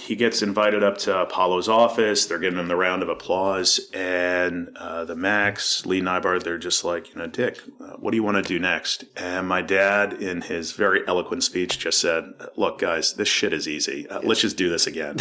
he gets invited up to Apollo's office. They're giving him the round of applause. And the Macs, Lee Nybard, they're just like, Dick, what do you want to do next? And my dad, in his very eloquent speech, just said, look, guys, this shit is easy. Let's just do this again.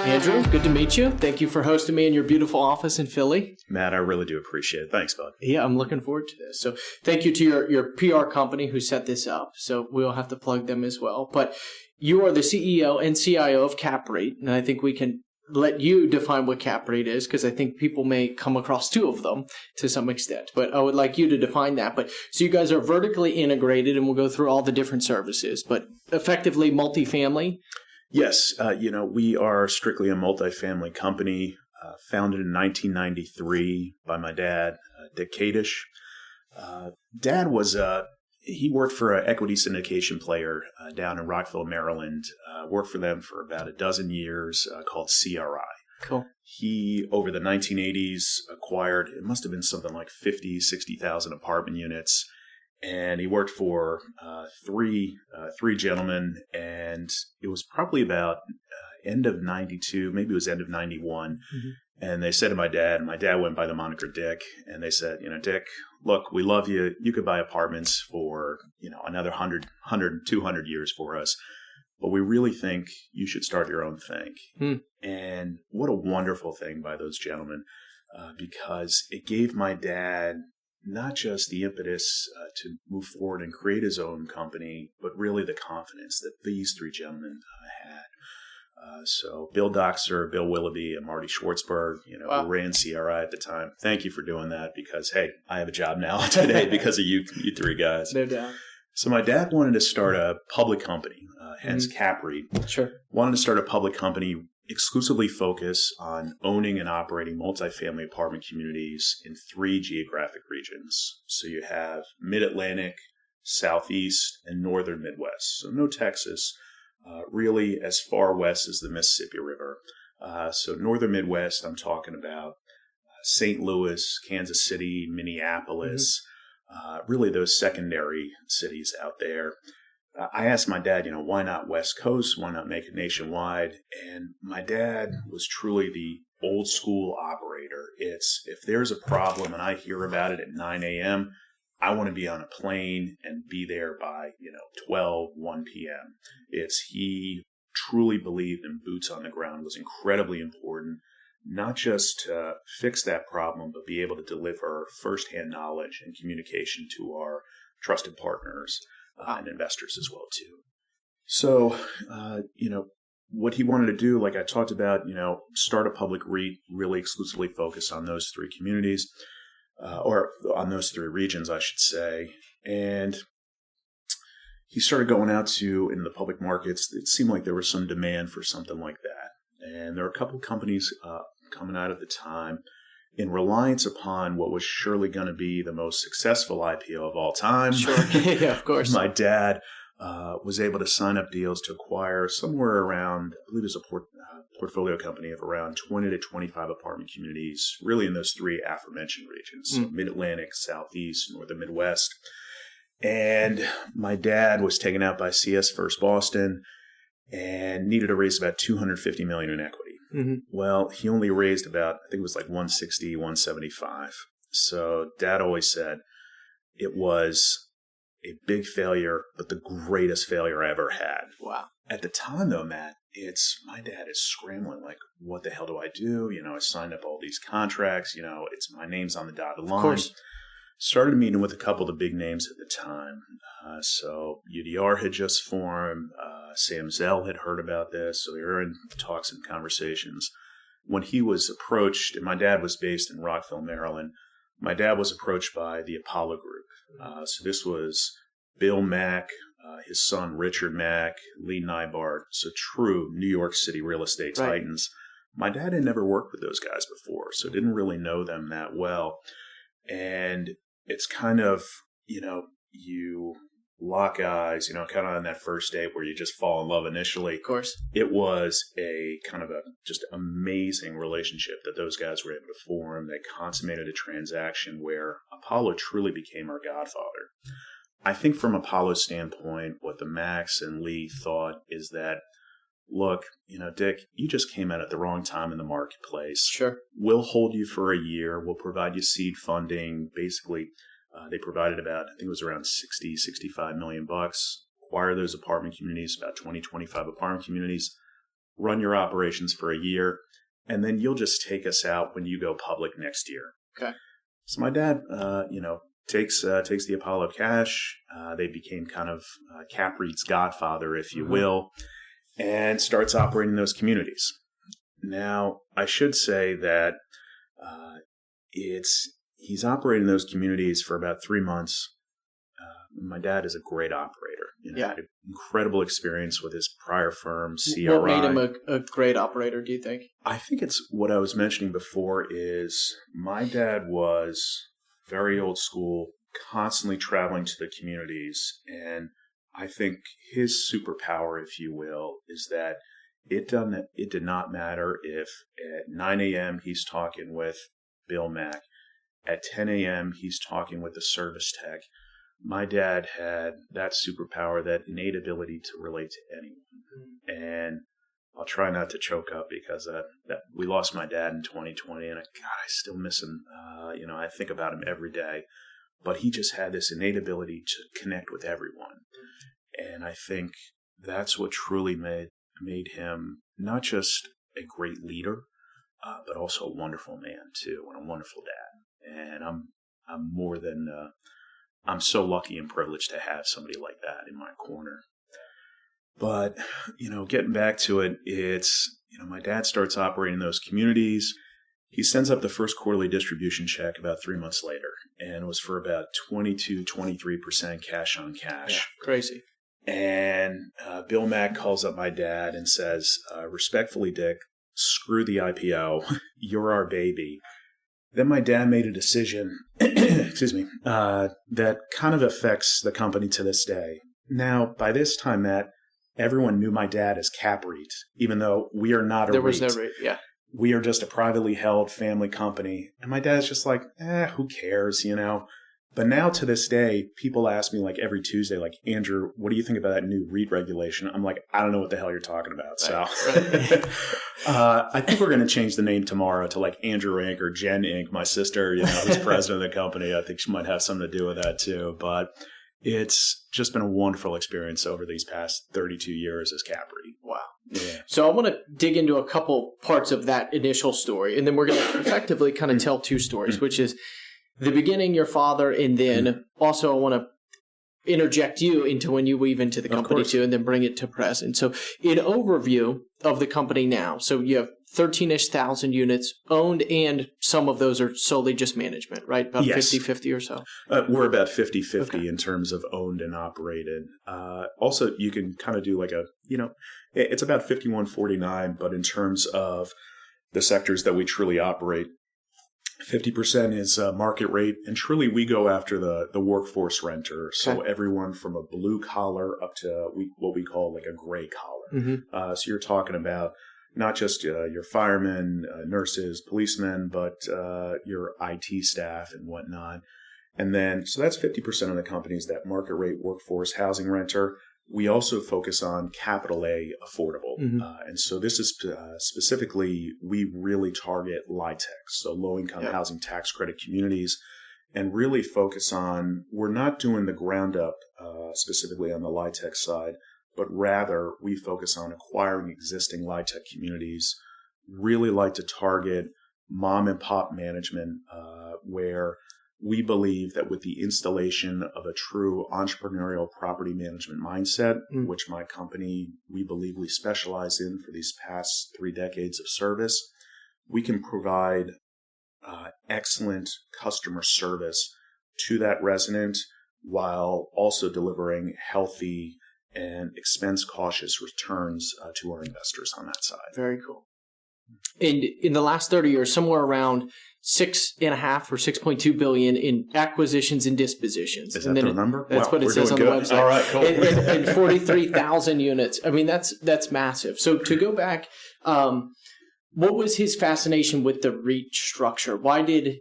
Andrew, good to meet you. Thank you for hosting me in your beautiful office in Philly. Matt, I really do appreciate it. Thanks, bud. Yeah, I'm looking forward to this. So thank you to your PR company who set this up. So we'll have to plug them as well. But you are the CEO and CIO of CAPREIT, and I think we can let you define what CAPREIT is, because I think people may come across two of them to some extent. But I would like you to define that. But so you guys are vertically integrated, and we'll go through all the different services, but effectively multifamily. Yes, we are strictly a multifamily company, founded in 1993 by my dad, Dick Kadish. Dad was he worked for an equity syndication player down in Rockville, Maryland. Worked for them for about a dozen years, called CRI. Cool. He, over the 1980s, acquired, it must have been something like 50, 60,000 apartment units. And he worked for three gentlemen, and it was probably about end of 92, maybe it was end of 91. Mm-hmm. And they said to my dad went by the moniker Dick, and they said, Dick, look, we love you. You could buy apartments for, another 100, 200 years for us. But we really think you should start your own thing. Hmm. And what a wonderful thing by those gentlemen, because it gave my dad not just the impetus to move forward and create his own company, but really the confidence that these three gentlemen had. So Bill Doxer, Bill Willoughby, and Marty Schwartzberg, Wow. who ran CRI at the time. Thank you for doing that, because, hey, I have a job now today because of you three guys. No doubt. So my dad wanted to start a public company, hence CAPREIT. Sure. Wanted to start a public company exclusively focus on owning and operating multifamily apartment communities in 3 geographic regions. So you have Mid-Atlantic, Southeast, and Northern Midwest. So no Texas, really as far west as the Mississippi River. So Northern Midwest, I'm talking about St. Louis, Kansas City, Minneapolis, really those secondary cities out there. I asked my dad, why not West Coast? Why not make it nationwide? And my dad was truly the old school operator. It's, if there's a problem and I hear about it at 9 a.m., I want to be on a plane and be there by, 12, 1 p.m. He truly believed in boots on the ground was incredibly important, not just to fix that problem, but be able to deliver firsthand knowledge and communication to our trusted partners. And investors as well, too. So, what he wanted to do, like I talked about, start a public REIT, really exclusively focus on those 3 communities, or on those 3 regions, I should say. And he started going out into the public markets. It seemed like there was some demand for something like that. And there were a couple of companies coming out at the time, in reliance upon what was surely going to be the most successful IPO of all time. Sure. Yeah, of course. My dad was able to sign up deals to acquire somewhere around, I believe it was a portfolio company of around 20 to 25 apartment communities, really in those 3 aforementioned regions, so Mid-Atlantic, Southeast, Northern Midwest. And my dad was taken out by CS First Boston and needed to raise about $250 million in equity. Mm-hmm. Well, he only raised about, I think it was like 160, 175. So Dad always said it was a big failure, but the greatest failure I ever had. Wow. At the time, though, Matt, my dad is scrambling, like, what the hell do I do? I signed up all these contracts, it's my name's on the dotted line. Of course. Started meeting with a couple of the big names at the time. So UDR had just formed. Sam Zell had heard about this. So they were in talks and conversations. When he was approached, and my dad was based in Rockville, Maryland, my dad was approached by the Apollo Group. So this was Bill Mack, his son Richard Mack, Lee Nybard. So true New York City real estate titans. My dad had never worked with those guys before, so didn't really know them that well. And it's kind of, you lock eyes, kind of on that first date where you just fall in love initially. Of course. It was a kind of a just amazing relationship that those guys were able to form. They consummated a transaction where Apollo truly became our godfather. I think from Apollo's standpoint, what the Max and Lee thought is that, look, Dick, you just came out at the wrong time in the marketplace. Sure. We'll hold you for a year. We'll provide you seed funding. Basically, they provided about, I think it was around 65 million bucks. Acquire those apartment communities, about 25 apartment communities. Run your operations for a year, and then you'll just take us out when you go public next year. Okay. So my dad, takes the Apollo cash. They became kind of CAPREIT's godfather, if you will, and starts operating those communities. Now, I should say that he's operating those communities for about 3 months. My dad is a great operator. Had an incredible experience with his prior firm, CRI. What made him a great operator, do you think? I think it's what I was mentioning before is my dad was very old school, constantly traveling to the communities. And I think his superpower, if you will, is that it did not matter if at 9 a.m. he's talking with Bill Mack, at 10 a.m. he's talking with the service tech. My dad had that superpower, that innate ability to relate to anyone. And I'll try not to choke up because that we lost my dad in 2020, and I still miss him. I think about him every day. But he just had this innate ability to connect with everyone. And I think that's what truly made him not just a great leader, but also a wonderful man too, and a wonderful dad. And I'm so lucky and privileged to have somebody like that in my corner. But, getting back to it, it's, my dad starts operating those communities. He sends up the first quarterly distribution check about 3 months later, and it was for about 23% cash on cash. Yeah, crazy. And Bill Mack calls up my dad and says, respectfully, Dick, screw the IPO. You're our baby. Then my dad made a decision, that kind of affects the company to this day. Now, by this time, Matt, everyone knew my dad as CAPREIT, even though we are not a REIT. There was no REIT, yeah. We are just a privately held family company. And my dad's just like, who cares, But now to this day, people ask me like every Tuesday, like, Andrew, what do you think about that new REIT regulation? I'm like, I don't know what the hell you're talking about. So right. I think we're going to change the name tomorrow to like Andrew Inc. or Jen Inc. My sister, who's president of the company. I think she might have something to do with that too. But it's just been a wonderful experience over these past 32 years as CAPREIT. Wow. Yeah. So I want to dig into a couple parts of that initial story, and then we're going to effectively kind of tell two stories, which is the beginning, your father, and then also I want to interject you into when you weave into the company too, and then bring it to present. So in overview of the company now, so you have 13-ish thousand units owned, and some of those are solely just management, right? About 50-50 or so? We're about 50-50 in terms of owned and operated. Also, you can kind of do like it's about 51-49, but in terms of the sectors that we truly operate, 50% is market rate, and truly we go after the workforce renter. So everyone from a blue collar up to what we call like a gray collar. So you're talking about not just your firemen, nurses, policemen, but your IT staff and whatnot. And then, so that's 50% of the companies, that market rate workforce housing renter. We also focus on capital A affordable. And so this is specifically, we really target LIHTC, so low income housing tax credit communities, and really focus on, we're not doing the ground up specifically on the LIHTC side, but rather we focus on acquiring existing LIHTC communities, really like to target mom and pop management where we believe that with the installation of a true entrepreneurial property management mindset, which my company, we believe we specialize in for these past 3 decades of service, we can provide excellent customer service to that resident while also delivering healthy and expense cautious returns to our investors on that side. Very cool. And in the last 30 years, somewhere around 6.5 or 6.2 billion in acquisitions and dispositions. Is that the number? That's what it says on the website. All right, cool. And 43,000 units. I mean, that's massive. So to go back, what was his fascination with the REIT structure? Why did...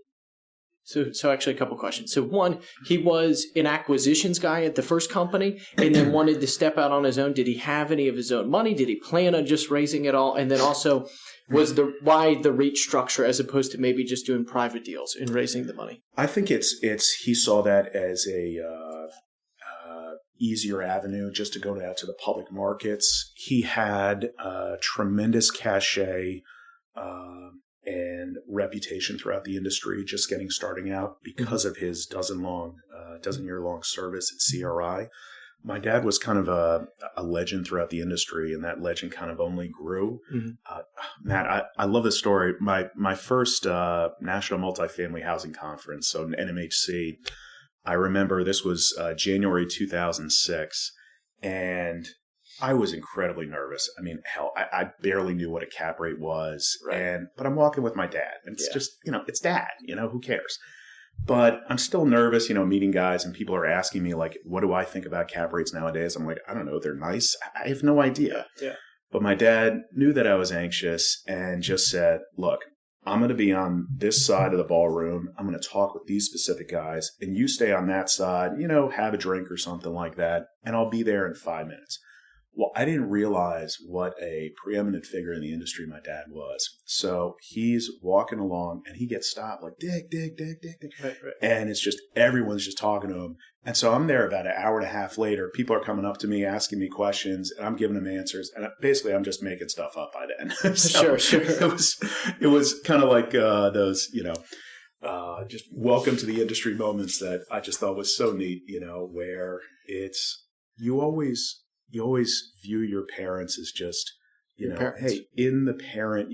So actually a couple questions. So one, he was an acquisitions guy at the first company and then wanted to step out on his own. Did he have any of his own money? Did he plan on just raising it all? And then also, why the REIT structure as opposed to maybe just doing private deals and raising the money? I think it's he saw that as a easier avenue just to go out to the public markets. He had tremendous cachet and reputation throughout the industry, just starting out because of his dozen-year-long service at CRI. My dad was kind of a legend throughout the industry, and that legend kind of only grew. Mm-hmm. Matt, I love this story. My first National Multifamily Housing Conference, so NMHC, I remember this was January 2006, and I was incredibly nervous. I mean, hell, I barely knew what a cap rate was. Right. But I'm walking with my dad. And it's just, it's dad, who cares? But I'm still nervous, meeting guys, and people are asking me, like, what do I think about cap rates nowadays? I'm like, I don't know. They're nice. I have no idea. Yeah. But my dad knew that I was anxious and just said, look, I'm going to be on this side of the ballroom. I'm going to talk with these specific guys, and you stay on that side, have a drink or something like that, and I'll be there in 5 minutes. Well, I didn't realize what a preeminent figure in the industry my dad was. So he's walking along and he gets stopped like, Dick. Right. And it's just, everyone's just talking to him. And so I'm there about an hour and a half later. People are coming up to me, asking me questions, and I'm giving them answers. And basically, I'm just making stuff up by then. So sure. It was kind of like those, just welcome to the industry moments that I just thought was so neat, where it's, you always view your parents as just, hey, in the parent,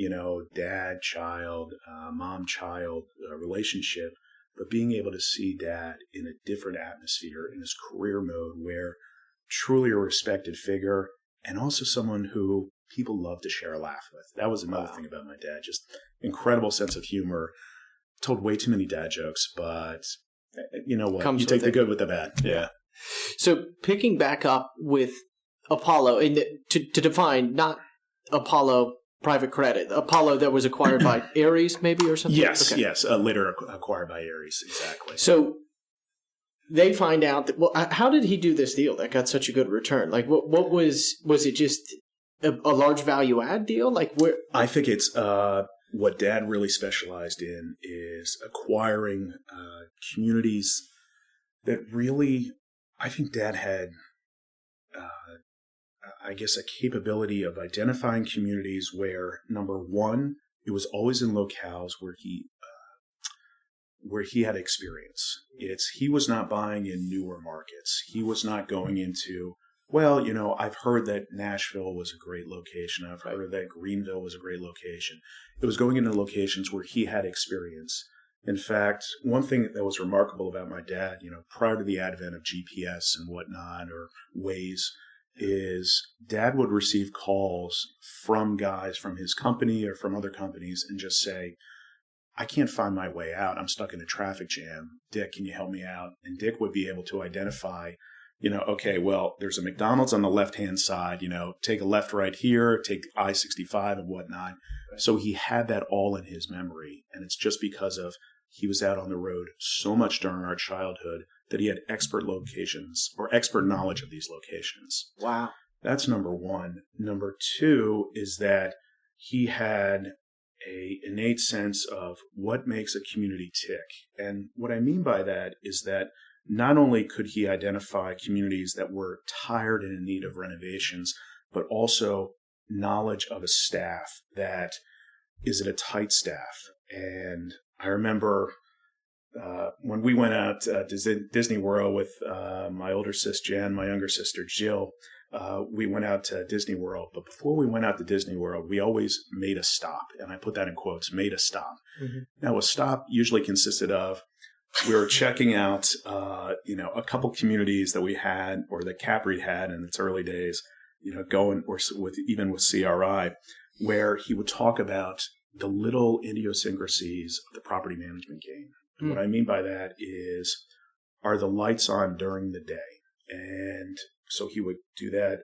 dad, child, mom, child relationship, but being able to see dad in a different atmosphere in his career mode where truly a respected figure and also someone who people love to share a laugh with. That was another thing about my dad, just incredible sense of humor, told way too many dad jokes, but you know what? You take the good with the bad. Yeah. So picking back up with Apollo, and to define, not Apollo private credit, Apollo that was acquired by Ares maybe or something? Yes, okay. Yes, later acquired by Ares, exactly. So they find out that, well, how did he do this deal that got such a good return? Like what was it just a large value add deal? Like where? I think it's what Dad really specialized in is acquiring communities that really, I think Dad had a capability of identifying communities where, number one, it was always in locales where he had experience. He was not buying in newer markets. He was not going into, well, I've heard that Nashville was a great location. I've heard that Greenville was a great location. It was going into locations where he had experience. In fact, one thing that was remarkable about my dad, prior to the advent of GPS and whatnot, or Waze, is Dad would receive calls from guys from his company or from other companies and just say, I can't find my way out. I'm stuck in a traffic jam. Dick, can you help me out? And Dick would be able to identify, okay, well, there's a McDonald's on the left-hand side, take a left right here, take I-65 and whatnot. Right. So he had that all in his memory. And it's just because of he was out on the road so much during our childhood that he had expert locations or expert knowledge of these locations. Wow. That's number one. Number two is that he had an innate sense of what makes a community tick. And what I mean by that is that not only could he identify communities that were tired and in need of renovations, but also knowledge of a staff that is a tight staff. And I remember when we went out to Disney World with my older sister Jen, my younger sister Jill, we went out to Disney World. But before we went out to Disney World, we always made a stop. And I put that in quotes, made a stop. Mm-hmm. Now, a stop usually consisted of, we were checking out, a couple communities that we had, or that CAPREIT had in its early days, going, or even with CRI. where he would talk about the little idiosyncrasies of the property management game. And what I mean by that is, are the lights on during the day? And so he would do that.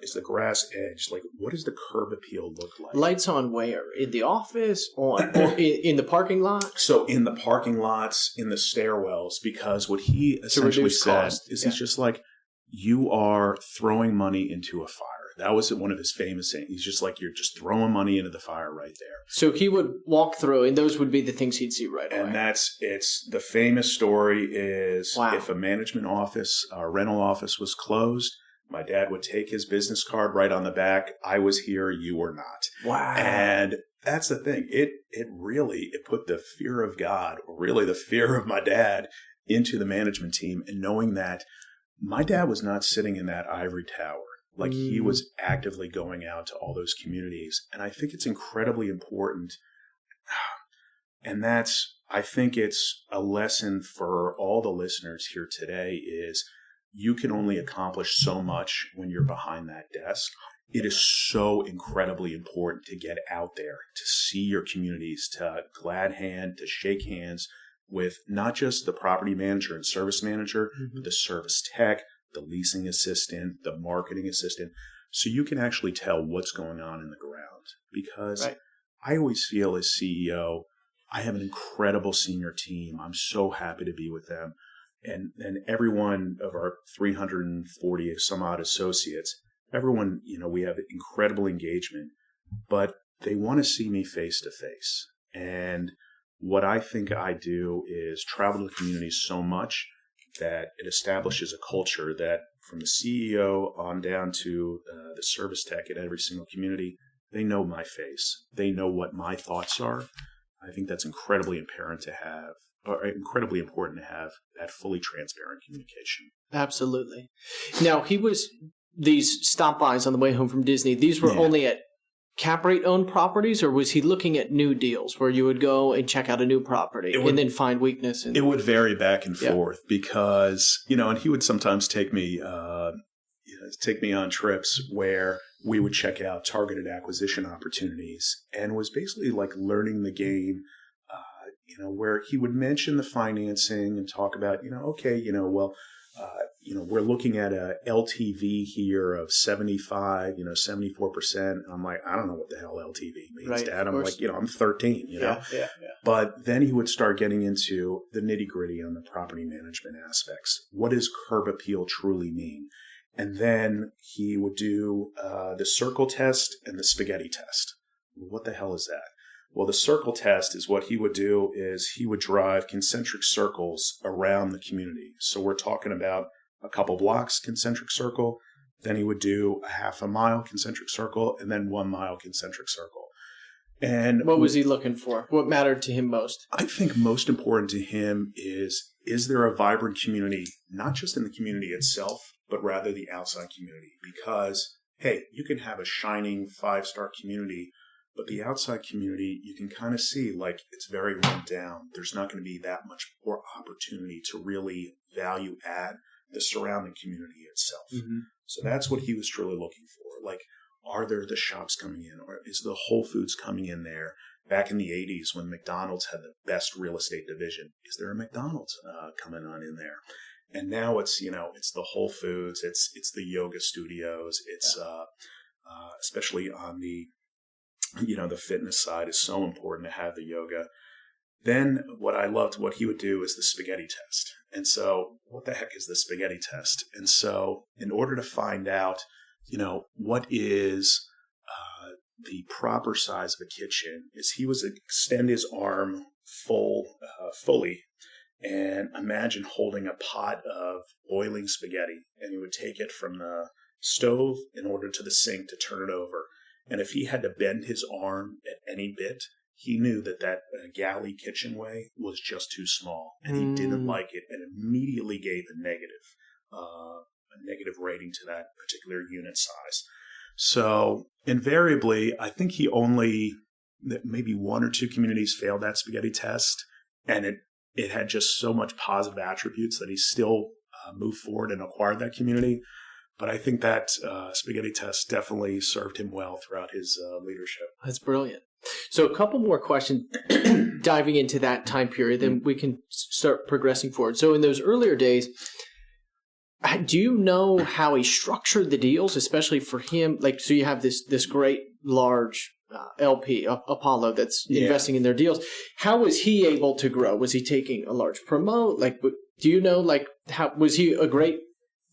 Is the grass edged? Like, what does the curb appeal look like? Lights on where? In the office or in the parking lot? So in the parking lots, in the stairwells, because what he essentially said is he's just like, you are throwing money into a fire. That was one of his famous sayings. He's just like, you're just throwing money into the fire right there. So he would walk through, and those would be the things he'd see right away. And it's the famous story is if a management office or rental office was closed, my dad would take his business card right on the back. I was here, you were not. Wow. And that's the thing. It really put the fear of God, or really the fear of my dad, into the management team, and knowing that my dad was not sitting in that ivory tower. Like, he was actively going out to all those communities. And I think it's incredibly important. And I think it's a lesson for all the listeners here today is you can only accomplish so much when you're behind that desk. It is so incredibly important to get out there, to see your communities, to glad hand, to shake hands with not just the property manager and service manager, but the service tech, the leasing assistant, the marketing assistant, so you can actually tell what's going on in the ground. Because I always feel as CEO, I have an incredible senior team. I'm so happy to be with them. And every one of our 340 some odd associates, everyone, we have incredible engagement, but they want to see me face to face. And what I think I do is travel to communities so much that it establishes a culture that from the CEO on down to the service tech at every single community, they know my face. They know what my thoughts are. I think that's incredibly important to have that fully transparent communication. Absolutely. Now, these stop-bys on the way home from Disney, these were only at CAPREIT owned properties, or was he looking at new deals where you would go and check out a new property and then find weakness? It would vary back and forth because, and he would sometimes take me on trips where we would check out targeted acquisition opportunities, and was basically like learning the game, where he would mention the financing and talk about, we're looking at a LTV here of 74%. And I'm like, I don't know what the hell LTV means, Dad. I'm like, I'm 13, Yeah. But then he would start getting into the nitty gritty on the property management aspects. What does curb appeal truly mean? And then he would do the circle test and the spaghetti test. What the hell is that? Well, the circle test is what he would do is he would drive concentric circles around the community. So we're talking about a couple blocks concentric circle. Then he would do a half a mile concentric circle and then 1 mile concentric circle. And what was he looking for? What mattered to him most? I think most important to him is there a vibrant community, not just in the community itself, but rather the outside community? Because, hey, you can have a shining 5-star community, but the outside community, you can kind of see like it's very run down. There's not going to be that much more opportunity to really value add the surrounding community itself. So that's what he was truly looking for. Like, are there the shops coming in, or is the Whole Foods coming in there? Back in the 80s when McDonald's had the best real estate division, is there a McDonald's coming on in there? And now it's the Whole Foods, it's the yoga studios, it's especially on the the fitness side is so important to have the yoga. Then what I loved, what he would do is the spaghetti test. And so what the heck is the spaghetti test? And so in order to find out, what is the proper size of a kitchen, is he was extend his arm fully and imagine holding a pot of boiling spaghetti, and he would take it from the stove in order to the sink to turn it over. And if he had to bend his arm at any bit, he knew that galley kitchenway was just too small, and he didn't like it, and immediately gave a negative rating to that particular unit size. So invariably, I think maybe 1 or 2 communities failed that spaghetti test, and it had just so much positive attributes that he still moved forward and acquired that community. But I think that spaghetti test definitely served him well throughout his leadership. That's brilliant. So a couple more questions diving into that time period, then we can start progressing forward. So in those earlier days, do you know how he structured the deals, especially for him? Like, so you have this great large LP, Apollo, that's investing in their deals. How was he able to grow? Was he taking a large promote? Like, do you know, like, how was he a great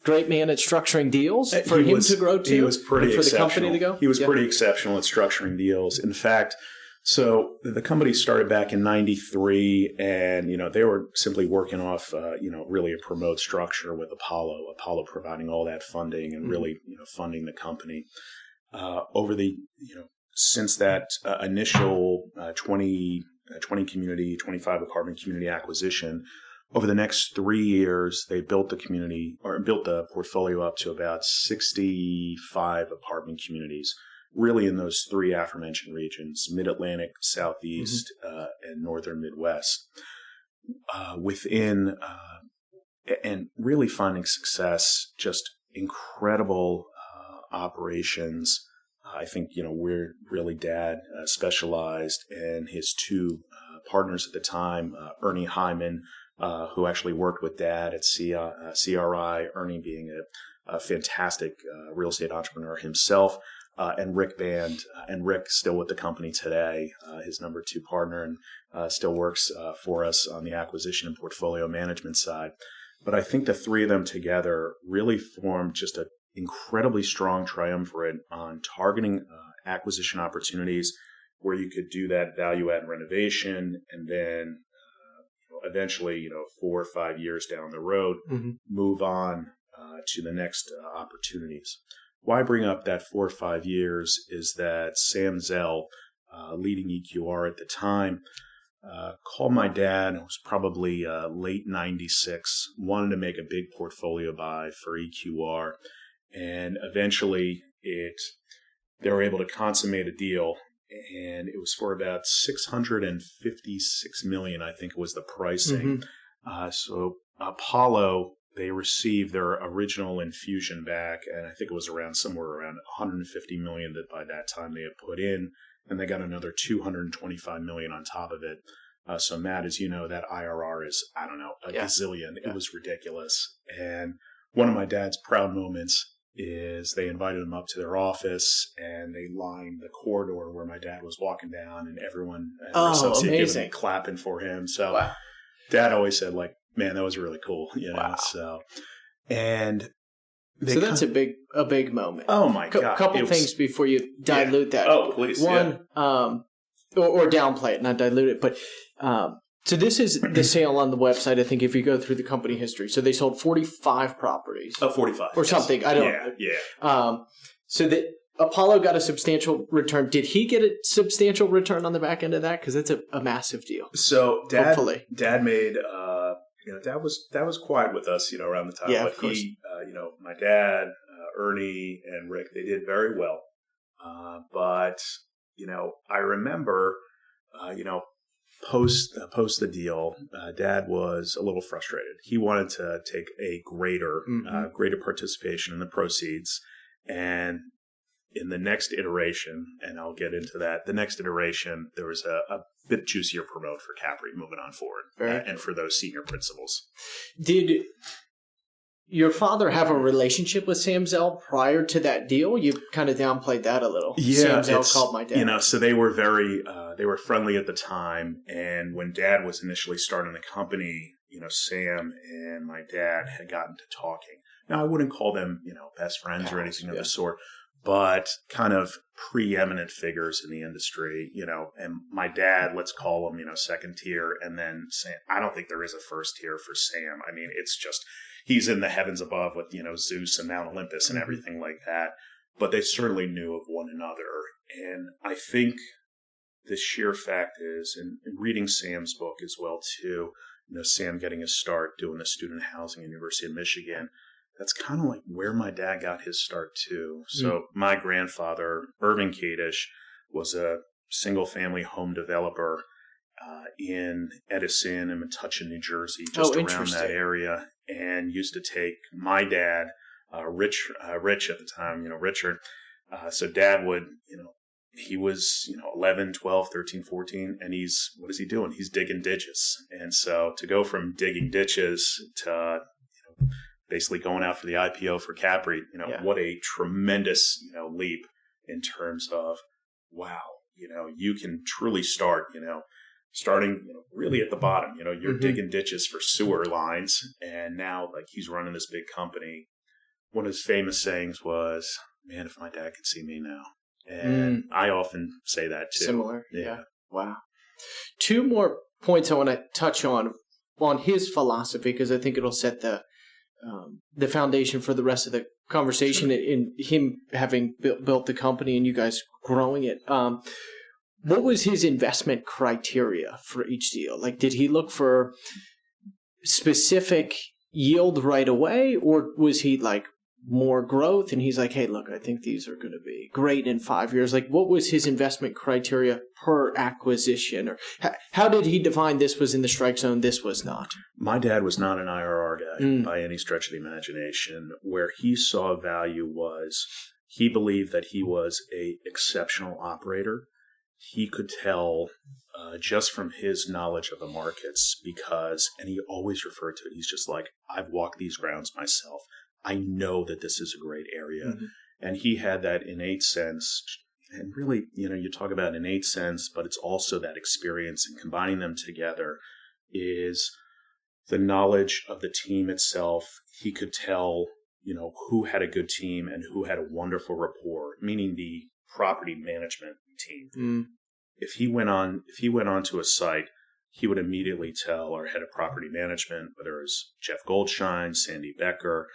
man at structuring deals for him to grow too? He was pretty for exceptional. The company to go? He was pretty exceptional at structuring deals. In fact, so the company started back in 93 and, they were simply working off, really a promote structure with Apollo providing all that funding and really, funding the company. Over the, since that initial 20 community, 25 apartment community acquisition, over the next 3 years, they built the portfolio up to about 65 apartment communities, really in those three aforementioned regions, Mid-Atlantic, Southeast, and Northern Midwest. And really finding success, just incredible operations. I think, where really Dad specialized, and his two partners at the time, Ernie Hyman, who actually worked with Dad at CRI, Ernie being a fantastic real estate entrepreneur himself, and Rick Band, and Rick still with the company today, his number two partner, and still works for us on the acquisition and portfolio management side. But I think the three of them together really formed just an incredibly strong triumvirate on targeting acquisition opportunities where you could do that value add renovation, and then eventually, 4 or 5 years down the road, move on to the next opportunities. Why I bring up that 4 or 5 years is that Sam Zell, leading EQR at the time, called my dad. It was probably late 96, wanted to make a big portfolio buy for EQR. And eventually they were able to consummate a deal, and it was for about $656 million, I think was the pricing. So Apollo, they received their original infusion back, and I think it was somewhere around $150 million that by that time they had put in, and they got another $225 million on top of it. So Matt, as you know, that IRR is, a gazillion. Yeah. It was ridiculous. And one of my dad's proud moments is they invited him up to their office, and they lined the corridor where my dad was walking down, and everyone amazing, clapping for him. So Dad always said, like, man, that was really cool, Wow. So, and that's a big moment. Oh my God! Couple things before you dilute that. Oh, please. One, or downplay it, not dilute it, but. So this is the sale on the website, I think, if you go through the company history. So they sold 45 properties. 45. Or something. I don't know. Yeah. So that Apollo got a substantial return. Did he get a substantial return on the back end of that? Because that's a massive deal. So Dad made, Dad that was quiet with us, around the time. Yeah, but of course. My dad, Ernie, and Rick, they did very well. But I remember, post the deal, Dad was a little frustrated. He wanted to take a greater participation in the proceeds. And in the next iteration, and I'll get into that, there was a bit juicier promote for CAPREIT moving on forward, and for those senior principals. Did your father have a relationship with Sam Zell prior to that deal? You kind of downplayed that a little. Yeah, Sam Zell called my dad. So they were they were friendly at the time. And when Dad was initially starting the company, Sam and my dad had gotten to talking. Now, I wouldn't call them, best friends or anything of the sort, but kind of preeminent figures in the industry, and my dad, let's call him, second tier. And then Sam, I don't think there is a first tier for Sam. I mean, it's just, he's in the heavens above with, Zeus and Mount Olympus and everything like that. But they certainly knew of one another. And I think the sheer fact is, and reading Sam's book as well, too, Sam getting his start doing the student housing at University of Michigan, that's kind of like where my dad got his start, too. So my grandfather, Irving Kadish, was a single-family home developer in Edison and Metuchen, New Jersey, just around that area, and used to take my dad Rich at the time, Richard. So Dad would, he was, 11, 12, 13, 14, and what is he doing? He's digging ditches. And so to go from digging ditches to, basically going out for the IPO for CAPREIT, what a tremendous, leap in terms of, wow, you can truly start, starting really at the bottom. You're digging ditches for sewer lines, and now like he's running this big company. One of his famous sayings was, "Man, if my dad could see me now." And I often say that too. Similar. Yeah. Wow. Two more points I want to touch on his philosophy, because I think it'll set the foundation for the rest of the conversation in him having built the company and you guys growing it. What was his investment criteria for each deal? Like, did he look for specific yield right away, or was he like more growth and he's like, hey, look, I think these are going to be great in 5 years? Like, what was his investment criteria per acquisition? Or how did he define this was in the strike zone, this was not? My dad was not an IRR guy by any stretch of the imagination. Where he saw value was he believed that he was a exceptional operator. He could tell just from his knowledge of the markets and he always referred to it, he's just like, I've walked these grounds myself. I know that this is a great area. And he had that innate sense. And really, you talk about innate sense, but it's also that experience, and combining them together is the knowledge of the team itself. He could tell, who had a good team and who had a wonderful rapport, meaning the property management team. If he went on to a site, he would immediately tell our head of property management, whether it was Jeff Goldshine, Sandy Becker,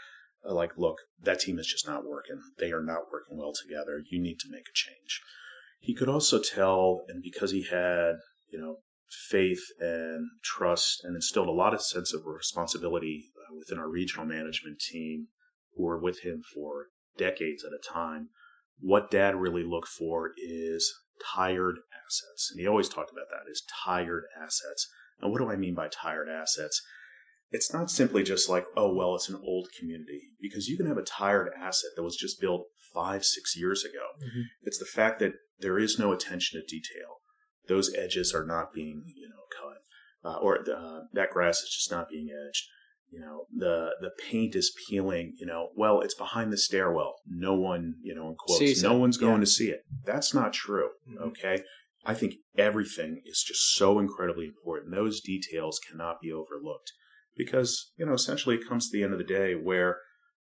like, look, that team is just not working. They are not working well together. You need to make a change. He could also tell, and because he had, faith and trust and instilled a lot of sense of responsibility within our regional management team, who were with him for decades at a time, what Dad really looked for is tired assets. And he always talked about that, is tired assets. And what do I mean by tired assets? It's not simply just like, oh, well, it's an old community, because you can have a tired asset that was just built 5-6 years ago. It's the fact that there is no attention to detail. Those edges are not being, cut, or that grass is just not being edged. The paint is peeling, well, it's behind the stairwell. No one, in quotes, no one's going to see it. That's not true. Okay. I think everything is just so incredibly important. Those details cannot be overlooked. Because, essentially it comes to the end of the day where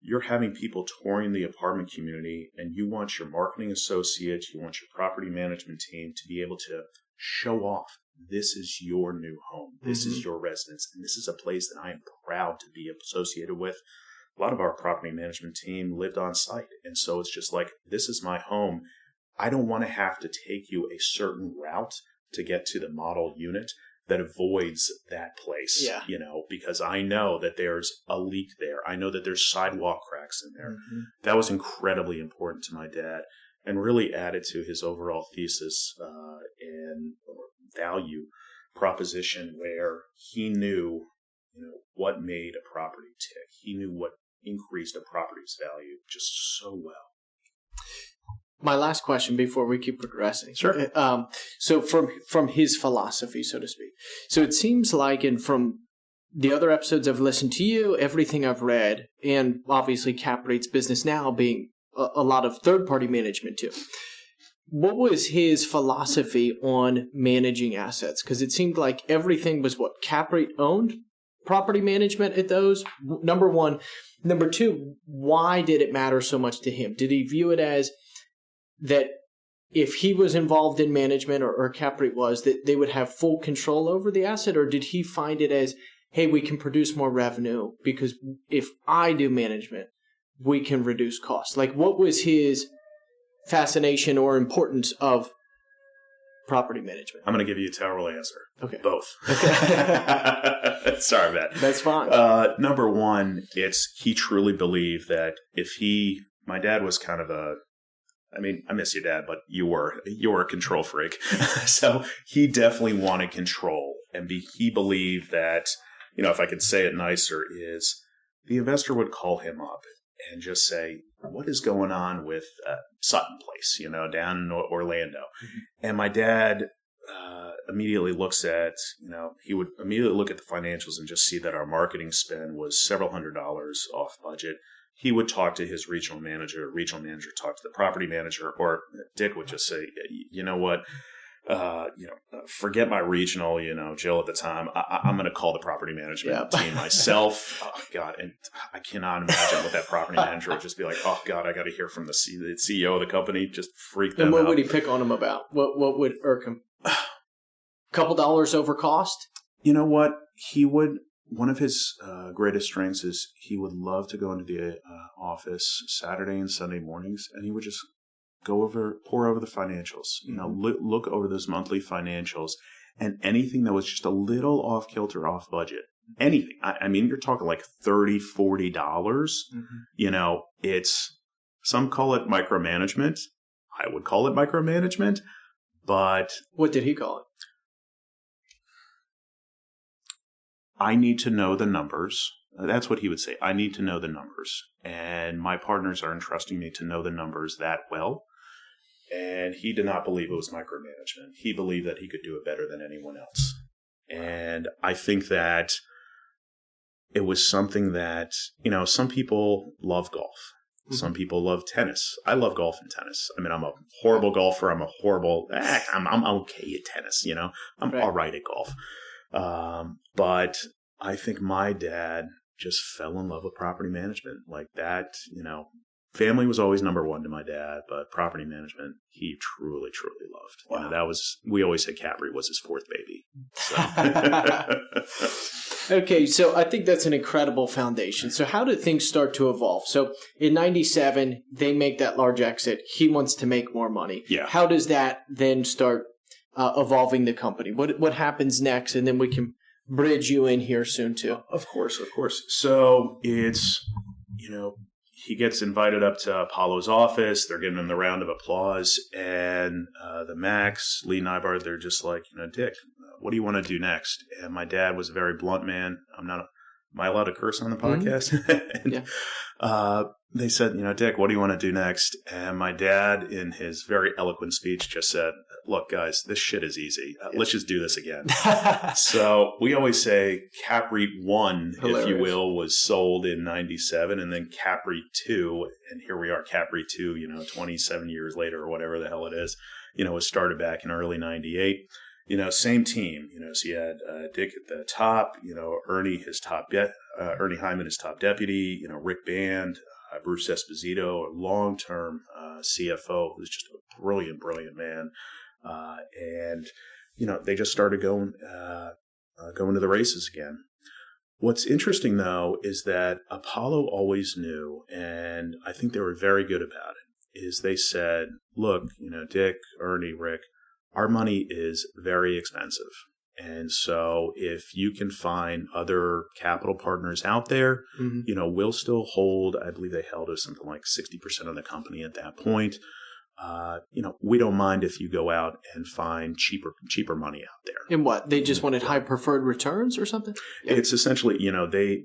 you're having people touring the apartment community, and you want your marketing associates, you want your property management team to be able to show off, this is your new home, this is your residence, and this is a place that I am proud to be associated with. A lot of our property management team lived on site, and so it's just like, this is my home. I don't want to have to take you a certain route to get to the model unit that avoids that place, because I know that there's a leak there. I know that there's sidewalk cracks in there. That was incredibly important to my dad, and really added to his overall thesis and value proposition, where he knew, what made a property tick. He knew what increased a property's value just so well. My last question before we keep progressing. Sure. So from his philosophy, so to speak. So it seems like, and from the other episodes I've listened to you, everything I've read, and obviously CAPREIT's business now being a lot of third-party management too. What was his philosophy on managing assets? Because it seemed like everything was what CAPREIT owned, property management at those, number one. Number two, why did it matter so much to him? Did he view it as that if he was involved in management, or CAPREIT was, that they would have full control over the asset? Or did he find it as, hey, we can produce more revenue because if I do management, we can reduce costs? Like, what was his fascination or importance of property management? I'm going to give you a terrible answer. Okay. Both. Okay. Sorry, Matt. That's fine. Number one, he truly believed that my dad was kind of I miss your dad, but you were a control freak. So he definitely wanted control. And he believed that, if I could say it nicer, is the investor would call him up and just say, what is going on with Sutton Place, down in Orlando? And my dad immediately looks at, he would immediately look at the financials and just see that our marketing spend was several $100s off budget. He would talk to his regional manager talked to the property manager, or Dick would just say, you know what, forget my regional, Jill at the time. I'm going to call the property management team myself. Oh, God. And I cannot imagine what that property manager would just be like. Oh, God, I got to hear from the CEO of the company. Just freak them out. And what would he pick on him about? What would irk him? Couple dollars over cost? You know what? One of his greatest strengths is he would love to go into the office Saturday and Sunday mornings, and he would just pour over the financials, look over those monthly financials, and anything that was just a little off kilter, off budget, anything. I mean, you're talking like $30, $40. It's, some call it micromanagement. I would call it micromanagement, but what did he call it? I need to know the numbers. That's what he would say. I need to know the numbers. And my partners are entrusting me to know the numbers that well. And he did not believe it was micromanagement. He believed that he could do it better than anyone else. And I think that it was something that, some people love golf. Mm-hmm. Some people love tennis. I love golf and tennis. I mean, I'm a horrible golfer. I'm okay at tennis, I'm all right at golf. But I think my dad just fell in love with property management like that. Family was always number one to my dad, but property management, he truly, truly loved. Wow. We always said CAPREIT was his fourth baby. So. Okay. So I think that's an incredible foundation. So how did things start to evolve? So in 97, they make that large exit. He wants to make more money. Yeah. How does that then start evolving the company? What happens next? And then we can bridge you in here soon too. Of course. So it's, he gets invited up to Apollo's office. They're giving him the round of applause. And the Max, Lee Nygaard, they're just like, Dick, what do you want to do next? And my dad was a very blunt man. Am I allowed to curse on the podcast? Mm-hmm. And, they said, Dick, what do you want to do next? And my dad, in his very eloquent speech, just said, look, guys, this shit is easy. Let's just do this again. So we always say CAPREIT 1, if you will, was sold in 97, and then CAPREIT 2, and here we are, CAPREIT 2, 27 years later or whatever the hell it is, was started back in early 98. Same team, so you had Dick at the top, Ernie Hyman, his top deputy, Rick Band, Bruce Esposito, a long-term CFO, who's just a brilliant, brilliant man. And they just started going to the races again. What's interesting, though, is that Apollo always knew, and I think they were very good about it, is they said, look, Dick, Ernie, Rick, our money is very expensive. And so if you can find other capital partners out there, mm-hmm. We'll still hold, I believe they held us something like 60% of the company at that point. We don't mind if you go out and find cheaper money out there. And what? They just wanted high preferred returns or something? Yeah. It's essentially,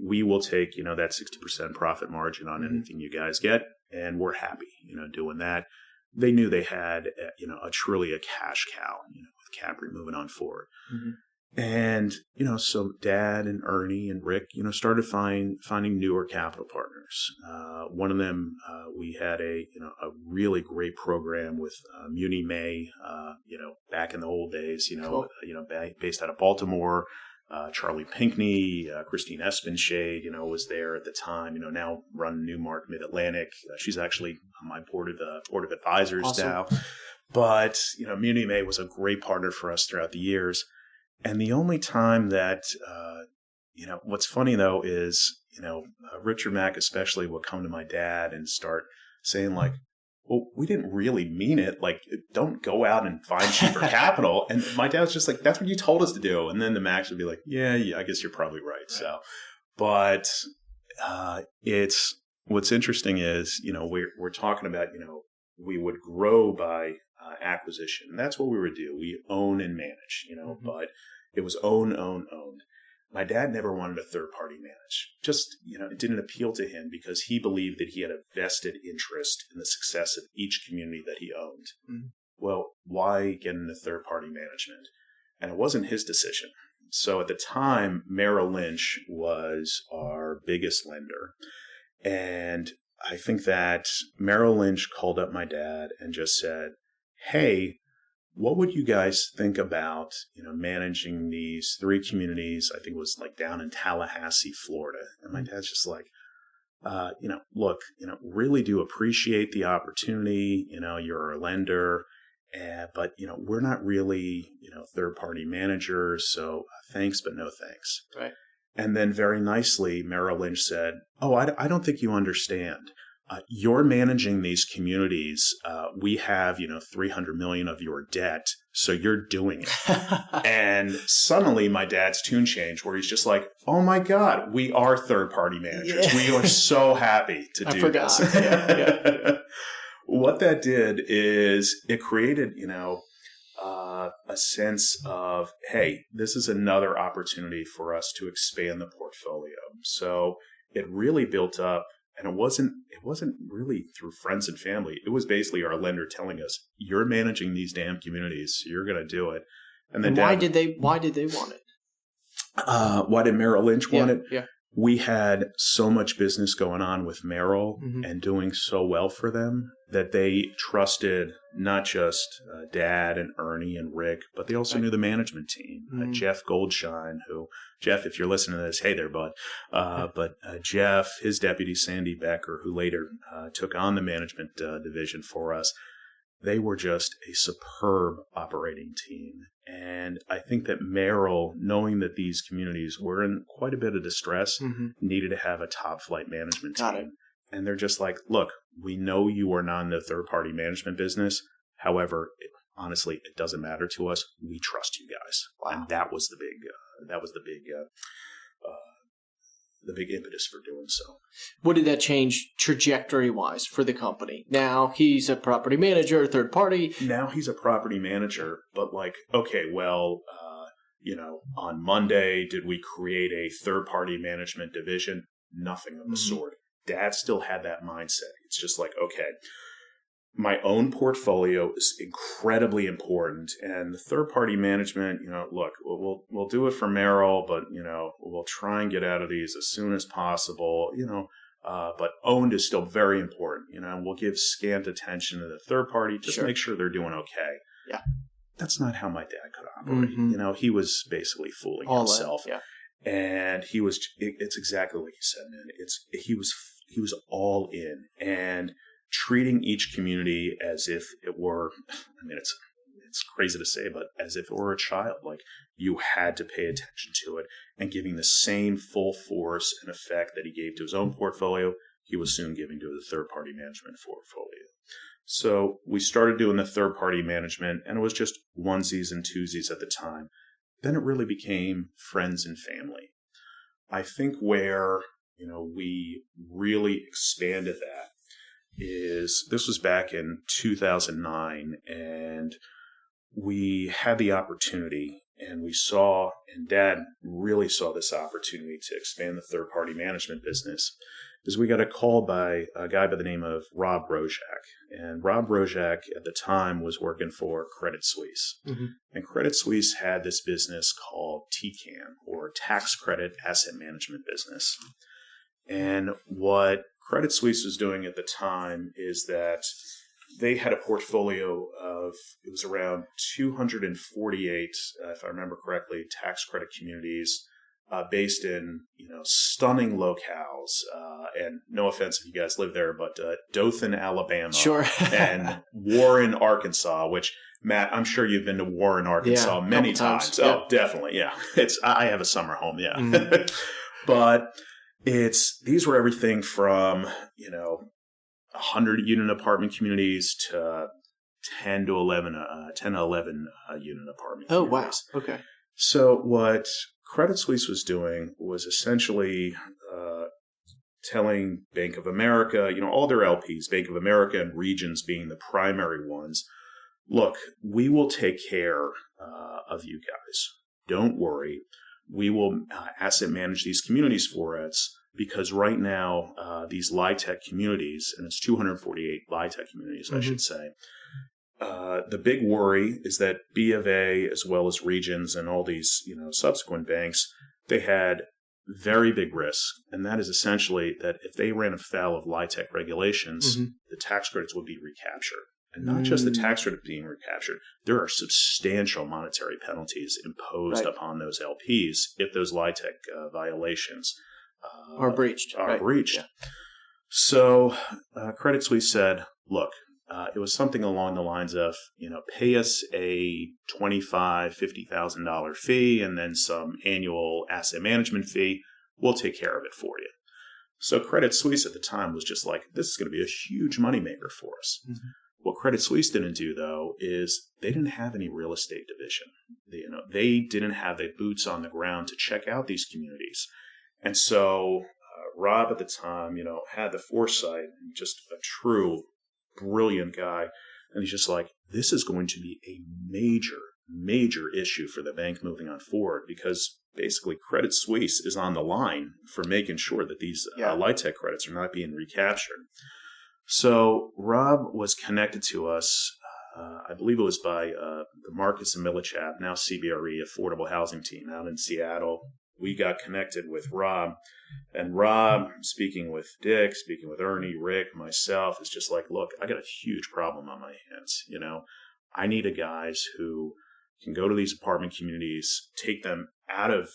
we will take, that 60% profit margin on mm-hmm. anything you guys get, and we're happy, doing that. They knew they had, truly a cash cow, with CAPREIT moving on forward. Mm-hmm. And, so Dad and Ernie and Rick, started finding newer capital partners. One of them, we had a really great program with Muni May, back in the old days, cool. Based out of Baltimore. Charlie Pinkney, Christine Espenshade, was there at the time, now run Newmark Mid-Atlantic. She's actually on my board of advisors awesome. Now. But, Muni May was a great partner for us throughout the years. And the only time that, what's funny though is, Richard Mack especially will come to my dad and start saying like, well, we didn't really mean it. Like, don't go out and find cheaper capital. And my dad's just like, that's what you told us to do. And then the Max would be like, yeah, I guess you're probably right. So, but what's interesting is, we're talking about, we would grow by acquisition. And that's what we would do. We own and manage, mm-hmm. but it was own. my dad never wanted a third party manage. Just, it didn't appeal to him because he believed that he had a vested interest in the success of each community that he owned. Mm-hmm. Well, why get into third party management? And it wasn't his decision. So at the time, Merrill Lynch was our biggest lender. And I think that Merrill Lynch called up my dad and just said, hey, what would you guys think about, managing these 3 communities? I think it was like down in Tallahassee, Florida. And my dad's just like, look, really do appreciate the opportunity. You're a lender, but, we're not really, third-party managers. So thanks, but no thanks. Right. And then very nicely, Merrill Lynch said, oh, I don't think you understand. You're managing these communities. We have, $300 million of your debt. So you're doing it. And suddenly my dad's tune changed where he's just like, oh my God, we are third-party managers. Yeah. We are so happy to do this. Yeah. What that did is it created, a sense of, hey, this is another opportunity for us to expand the portfolio. So it really built up. And it wasn't really through friends and family. It was basically our lender telling us, "You're managing these damn communities, so you're going to do it." And why did they want it? Why did Merrill Lynch want it? Yeah. We had so much business going on with Merrill and doing so well for them that they trusted not just Dad and Ernie and Rick, but they also knew the management team. Jeff Goldshine, Jeff, if you're listening to this, hey there, bud. But Jeff, his deputy Sandy Becker, who later took on the management division for us, they were just a superb operating team. And I think that Merrill, knowing that these communities were in quite a bit of distress, needed to have a top flight management team. Got it. And they're just like, look, we know you are not in the third party management business. However, honestly, it doesn't matter to us. We trust you guys. Wow. And that was the big impetus for doing so. What did that change trajectory-wise for the company? Now he's a property manager, third party. Now he's a property manager, but like, okay, well, on Monday, did we create a third-party management division? Nothing of the sort. Dad still had that mindset. It's just like, okay, my own portfolio is incredibly important, and the third-party management, look, we'll do it for Merrill, but we'll try and get out of these as soon as possible, but owned is still very important, and we'll give scant attention to the third party, just make sure they're doing okay. Yeah, that's not how my dad could operate. He was basically fooling himself, and it's exactly like you said, man. He was all in and treating each community as if it were, it's crazy to say, but as if it were a child. Like, you had to pay attention to it, and giving the same full force and effect that he gave to his own portfolio, he was soon giving to the third-party management portfolio. So we started doing the third-party management, and it was just onesies and twosies at the time. Then it really became friends and family. I think where, we really expanded that is this was back in 2009, and we had the opportunity, and Dad really saw this opportunity to expand the third-party management business, is we got a call by a guy by the name of Rob Rojak. And Rob Rojak at the time was working for Credit Suisse. And Credit Suisse had this business called TCAM, or Tax Credit Asset Management Business. And what Credit Suisse was doing at the time is that they had a portfolio of, it was around 248, if I remember correctly, tax credit communities based in, stunning locales. And no offense if you guys live there, but Dothan, Alabama, sure. and Warren, Arkansas, which, Matt, I'm sure you've been to Warren, Arkansas many times. Oh, definitely. Yeah. I have a summer home. Yeah. But these were everything from, 100-unit apartment communities to 10 to 11 unit apartment communities. Oh, wow. Okay. So what Credit Suisse was doing was essentially telling Bank of America, all their LPs, Bank of America and Regions being the primary ones, look, we will take care of you guys. Don't worry. we will asset manage these communities for us, because right now these LIHTC communities, and it's 248 LIHTC communities, I should say, the big worry is that B of A, as well as Regions and all these subsequent banks, they had very big risk, and that is essentially that if they ran afoul of LIHTC regulations, the tax credits would be recaptured. And not just the tax credit being recaptured, there are substantial monetary penalties imposed upon those LPs if those LIHTC violations are breached. Yeah. So Credit Suisse said, look, it was something along the lines of, pay us a $25,000, $50,000 fee and then some annual asset management fee. We'll take care of it for you. So Credit Suisse at the time was just like, this is going to be a huge moneymaker for us. What Credit Suisse didn't do, though, is they didn't have any real estate division. They didn't have the boots on the ground to check out these communities. And so Rob at the time, had the foresight, and just a true brilliant guy. And he's just like, this is going to be a major issue for the bank moving on forward, because basically Credit Suisse is on the line for making sure that these LIHTC credits are not being recaptured. So Rob was connected to us, I believe it was by the Marcus and Millichap, now CBRE Affordable Housing Team out in Seattle. We got connected with Rob, and Rob, speaking with Dick, speaking with Ernie, Rick, myself, is just like, look, I got a huge problem on my hands. I need a guys who can go to these apartment communities, take them out of,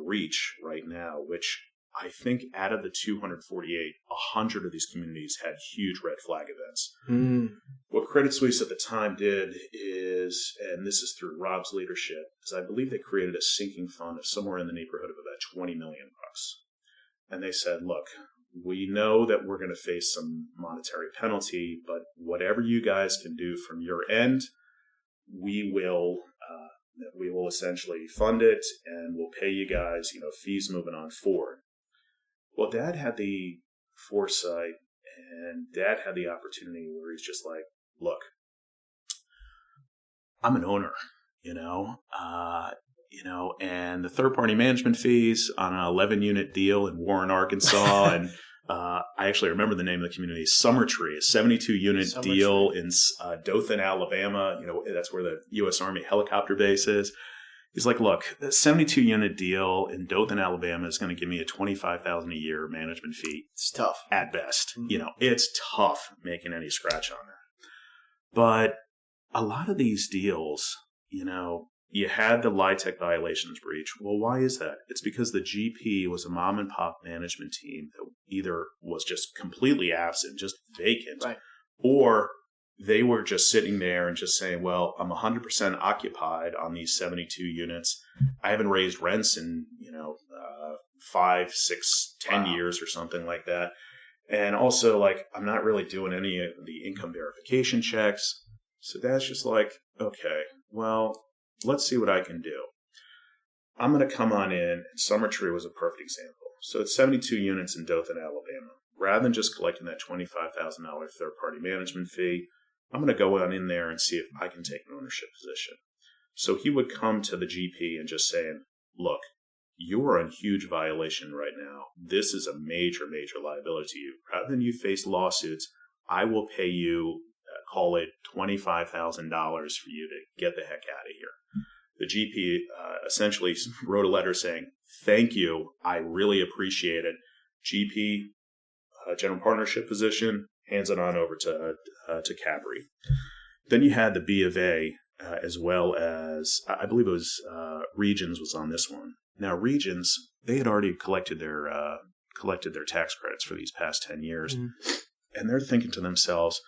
breach right now, which I think out of the 248, 100 of these communities had huge red flag events. What Credit Suisse at the time did is, and this is through Rob's leadership, is I believe they created a sinking fund of somewhere in the neighborhood of about $20 million. And they said, look, we know that we're going to face some monetary penalty, but whatever you guys can do from your end, we will essentially fund it, and we'll pay you guys, fees moving on forward. Well, Dad had the foresight, and Dad had the opportunity where he's just like, look, I'm an owner, and the third-party management fees on an 11-unit deal in Warren, Arkansas, and I actually remember the name of the community, Summertree, a 72-unit deal in Dothan, Alabama. That's where the U.S. Army helicopter base is. He's like, look, a 72-unit deal in Dothan, Alabama is going to give me a $25,000 a year management fee. It's tough. At best. It's tough making any scratch on that. But a lot of these deals, you had the LIHTC violations breach. Well, why is that? It's because the GP was a mom and pop management team that either was just completely absent, just vacant, or they were just sitting there and just saying, well, I'm 100% occupied on these 72 units. I haven't raised rents in, 5, 6, 10 years or something like that. And also, I'm not really doing any of the income verification checks. So Dad's just like, okay, well, let's see what I can do. I'm going to come on in, and Summertree was a perfect example. So it's 72 units in Dothan, Alabama. Rather than just collecting that $25,000 third-party management fee, I'm going to go on in there and see if I can take an ownership position. So he would come to the GP and just saying, look, you are in huge violation right now. This is a major liability to you. Rather than you face lawsuits, I will pay you, call it $25,000 for you to get the heck out of here. The GP essentially wrote a letter saying, thank you, I really appreciate it. GP, general partnership position, hands it on over to CAPREIT. Then you had the B of A, as well as, I believe it was Regions was on this one. Now, Regions, they had already collected their tax credits for these past 10 years. And they're thinking to themselves,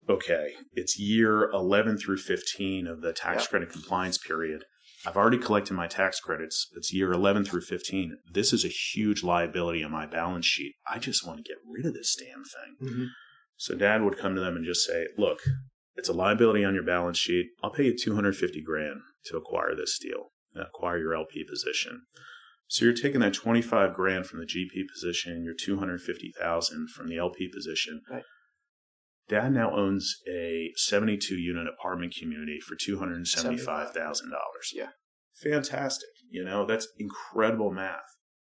okay, it's year 11 through 15 of the tax credit compliance period. I've already collected my tax credits. It's year 11 through 15. This is a huge liability on my balance sheet. I just want to get rid of this damn thing. So Dad would come to them and just say, look, it's a liability on your balance sheet. I'll pay you $250,000 to acquire this deal, acquire your LP position. So you're taking that $25,000 from the GP position, your $250,000 from the LP position. Right. Dad now owns a 72-unit apartment community for $275,000. Yeah. Fantastic. That's incredible math.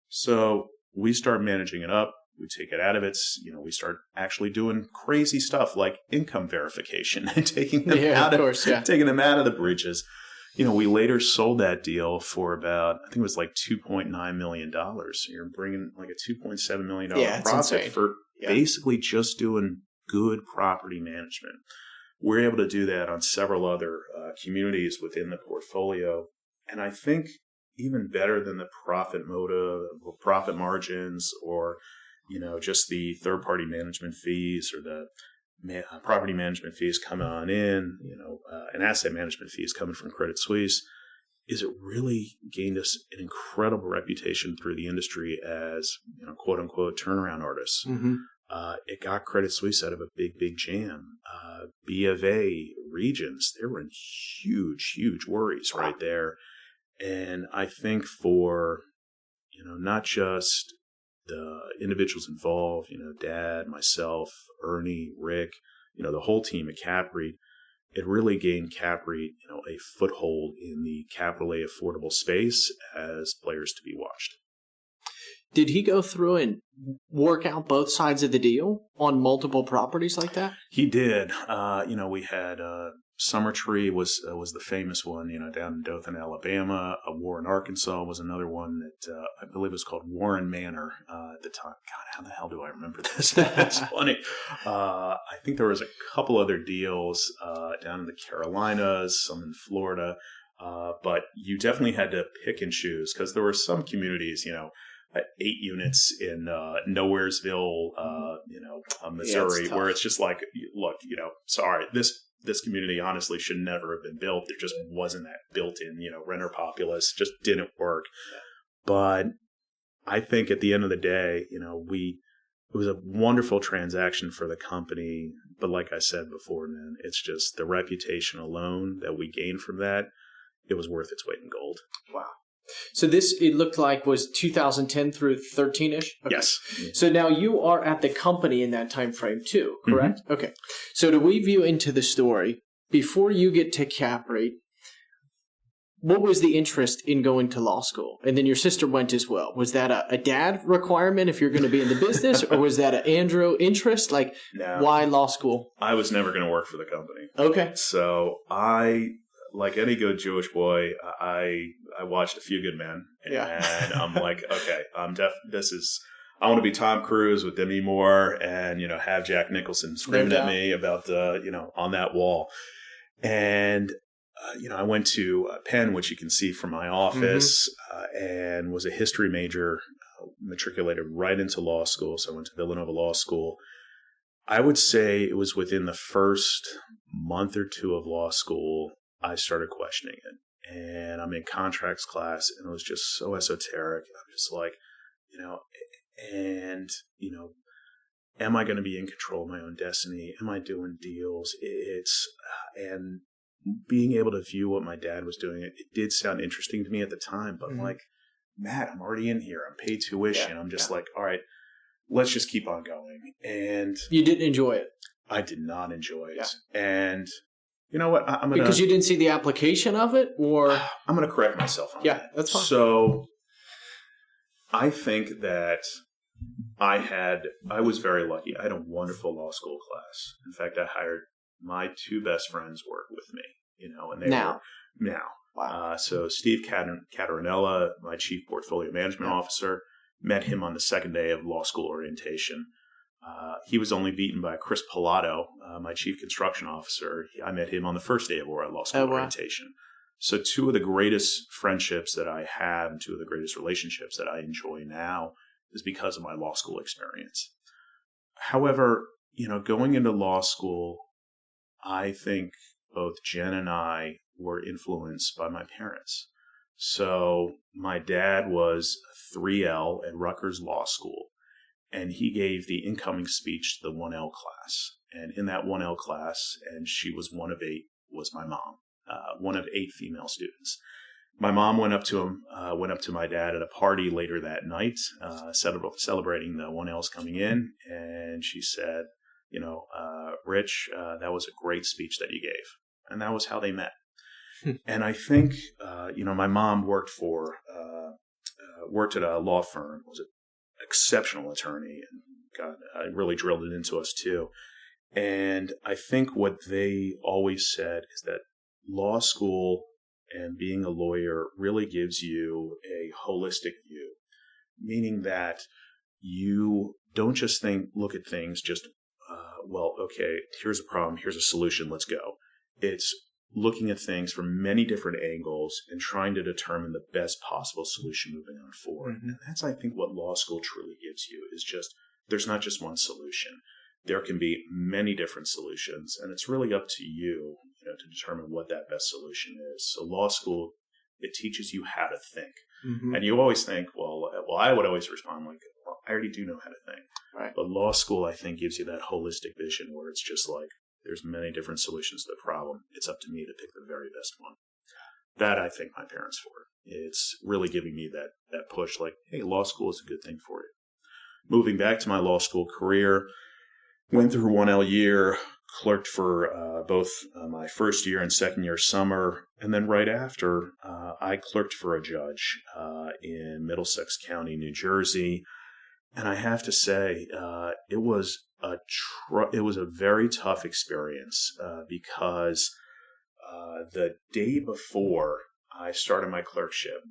So we start managing it up. We take it out of its, we start actually doing crazy stuff like income verification and taking them taking them out of the breaches. We later sold that deal for about, I think it was like $2.9 million. So you're bringing like a $2.7 million profit for basically just doing good property management. We're able to do that on several other communities within the portfolio. And I think even better than the profit motive, or profit margins, or, just the third-party management fees or the property management fees coming on in, and asset management fees coming from Credit Suisse, is it really gained us an incredible reputation through the industry as, quote unquote, turnaround artists. Mm-hmm. It got Credit Suisse out of a big jam. B of A, Regions, they were in huge worries right there. And I think for, not just the individuals involved, Dad, myself, Ernie, Rick, the whole team at CAPREIT, it really gained CAPREIT, a foothold in the capital A affordable space as players to be watched. Did he go through and work out both sides of the deal on multiple properties like that? He did. We had Summertree was the famous one, down in Dothan, Alabama. Warren, Arkansas was another one that I believe was called Warren Manor at the time. God, how the hell do I remember this? That's funny. I think there was a couple other deals down in the Carolinas, some in Florida, but you definitely had to pick and choose because there were some communities, 8 units in Nowheresville, Missouri, where it's just like, look, sorry, this community honestly should never have been built. There just wasn't that built-in, renter populace. Just didn't work. But I think at the end of the day, it was a wonderful transaction for the company. But like I said before, man, it's just the reputation alone that we gained from that. It was worth its weight in gold. Wow. So this, it looked like, was 2010 through 13-ish? Okay. Yes. So now you are at the company in that time frame too, correct? Mm-hmm. Okay. So to weave you into the story, before you get to CAPREIT, what was the interest in going to law school? And then your sister went as well. Was that a dad requirement if you're going to be in the business, or was that an Andrew interest? Like, no. Why law school? I was never going to work for the company. Okay. So like any good Jewish boy, I watched A Few Good Men, and I'm like, okay, I want to be Tom Cruise with Demi Moore, and have Jack Nicholson screaming at me about on that wall. And I went to Penn, which you can see from my office, and was a history major, matriculated right into law school. So I went to Villanova Law School. I would say it was within the first month or two of law school, I started questioning it. And I'm in contracts class, and it was just so esoteric. I'm just like, am I going to be in control of my own destiny? Am I doing deals? And being able to view what my dad was doing, it did sound interesting to me at the time, but like, Matt, I'm already in here. I'm paid tuition. I'm just like, all right, let's just keep on going. And you didn't enjoy it. I did not enjoy it. And you know what? I'm gonna, because you didn't see the application of it, or I'm going to correct myself on that. Yeah, that's fine. So I think that I was very lucky. I had a wonderful law school class. In fact, I hired my two best friends work with me, and they were now. Wow. So Steve Catarinella, my chief portfolio management officer, met him on the second day of law school orientation. He was only beaten by Chris Pilato, my chief construction officer. I met him on the first day of law school orientation. So two of the greatest friendships that I have and two of the greatest relationships that I enjoy now is because of my law school experience. However, going into law school, I think both Jen and I were influenced by my parents. So my dad was a 3L at Rutgers Law School, and he gave the incoming speech to the 1L class. And in that 1L class, and she was one of 8, was my mom, one of 8 female students. My mom went up to my dad at a party later that night, celebrating the 1Ls coming in, and she said, Rich, that was a great speech that you gave. And that was how they met. And I think, my mom worked at a law firm, was an exceptional attorney, and God, I really drilled it into us too. And I think what they always said is that law school and being a lawyer really gives you a holistic view, meaning that you don't just look at things just, okay, here's a problem, here's a solution, let's go. It's looking at things from many different angles and trying to determine the best possible solution moving on forward. Mm-hmm. And that's, I think, what law school truly gives you is just, there's not just one solution. There can be many different solutions, and it's really up to you, to determine what that best solution is. So law school, it teaches you how to think. Mm-hmm. And you always think, I would always respond like, well, I already do know how to think. Right. But law school, I think, gives you that holistic vision where it's just like, there's many different solutions to the problem. It's up to me to pick the very best one. That I thank my parents for. It's really giving me that push like, hey, law school is a good thing for you. Moving back to my law school career, went through 1L year, clerked for both my first year and second year summer. And then right after, I clerked for a judge in Middlesex County, New Jersey. And I have to say, it was a very tough experience because the day before I started my clerkship,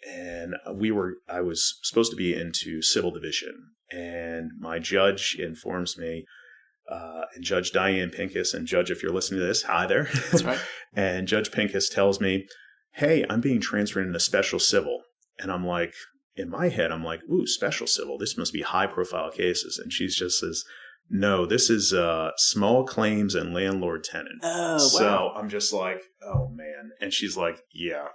and I was supposed to be into civil division, and my judge informs me, and Judge Diane Pincus, and Judge, if you're listening to this, hi there. That's right. And Judge Pincus tells me, hey, I'm being transferred into special civil. And I'm like, in my head, I'm like, ooh, special civil. This must be high profile cases. And she just says, no, this is small claims and landlord tenant. Oh, wow. So I'm just like, oh, man. And she's like, yeah.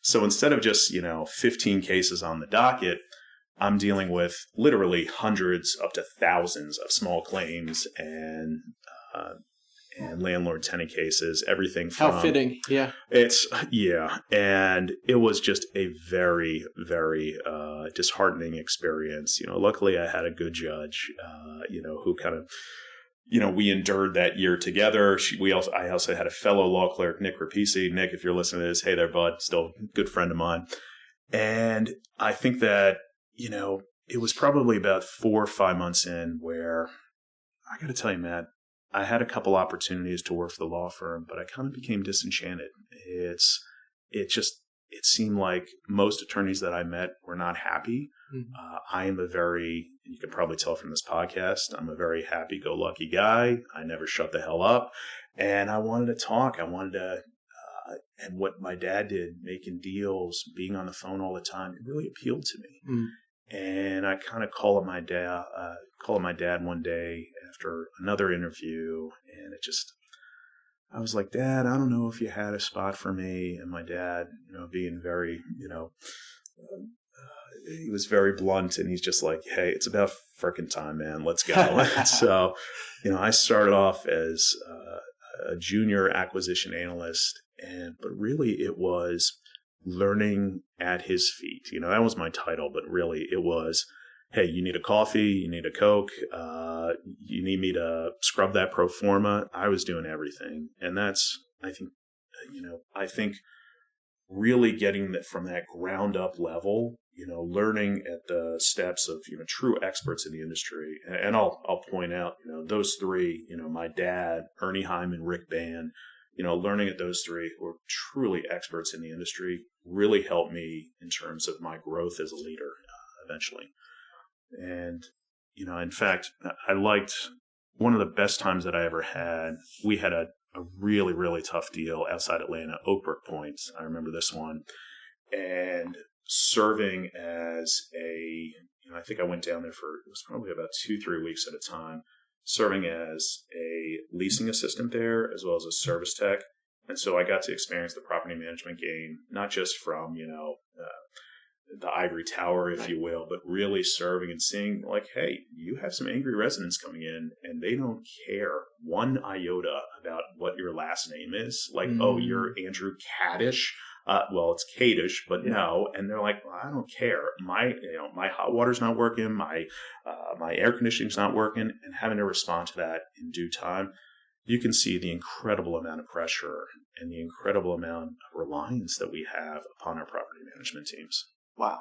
So instead of just, 15 cases on the docket, I'm dealing with literally hundreds up to thousands of small claims and landlord tenant cases, everything from... How fitting, yeah. And it was just a very, very disheartening experience. Luckily I had a good judge, who kind of, we endured that year together. I also had a fellow law clerk, Nick Rapisi. Nick, if you're listening to this, hey there, bud, still a good friend of mine. And I think that, it was probably about 4 or 5 months in where, I got to tell you, Matt, I had a couple opportunities to work for the law firm, but I kind of became disenchanted. It seemed like most attorneys that I met were not happy. Mm-hmm. I am you can probably tell from this podcast, I'm a very happy-go-lucky guy. I never shut the hell up. And I wanted to talk. And what my dad did, making deals, being on the phone all the time, it really appealed to me. Mm. And I kind of called my dad one day after another interview, and I was like, Dad, I don't know if you had a spot for me. And my dad, being very, he was very blunt, and he's just like, hey, it's about frickin' time, man. Let's go. So, I started off as a junior acquisition analyst, but really it was learning at his feet. That was my title, but really it was, hey, you need a coffee, you need a Coke, you need me to scrub that pro forma. I was doing everything. And that's, I think really getting that from that ground up level, learning at the steps of, true experts in the industry. And I'll point out, those three, my dad, Ernie Hyman, Rick Ban, learning at those three who are truly experts in the industry really helped me in terms of my growth as a leader eventually. And, in fact, I liked one of the best times that I ever had. We had a really, really tough deal outside Atlanta, Oak Brook Point. I remember this one. And serving as I think I went down there it was probably about 2-3 weeks at a time, serving as a leasing assistant there as well as a service tech. And so I got to experience the property management game, not just from, the ivory tower, if you will, but really serving and seeing like, hey, you have some angry residents coming in and they don't care one iota about what your last name is. Like, oh, you're Andrew Kadish. Well, it's Kadish, but no. And they're like, well, I don't care. My hot water's not working. My air conditioning's not working, and having to respond to that in due time. you can see the incredible amount of pressure and the incredible amount of reliance that we have upon our property management teams. Wow.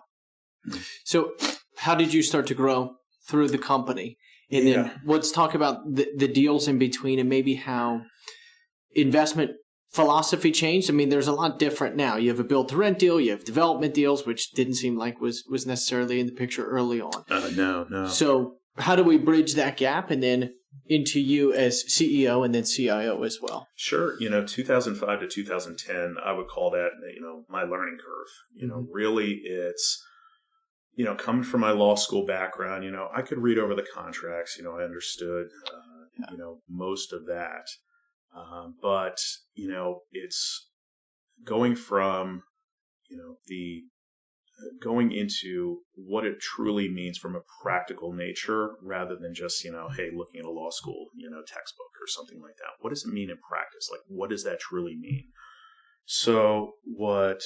So how did you start to grow through the company? And then let's talk about the deals in between and maybe how investment philosophy changed. I mean, there's a lot different now. You have a build-to-rent deal, you have development deals, which didn't seem like was necessarily in the picture early on. No. So how do we bridge that gap and then into you as CEO and then CIO as well? Sure. 2005 to 2010, I would call that, my learning curve. Really it's, coming from my law school background, I could read over the contracts, I understood, most of that. But, it's going from, going into what it truly means from a practical nature rather than just, hey, looking at a law school, textbook or something like that. What does it mean in practice? Like, what does that truly mean? So what,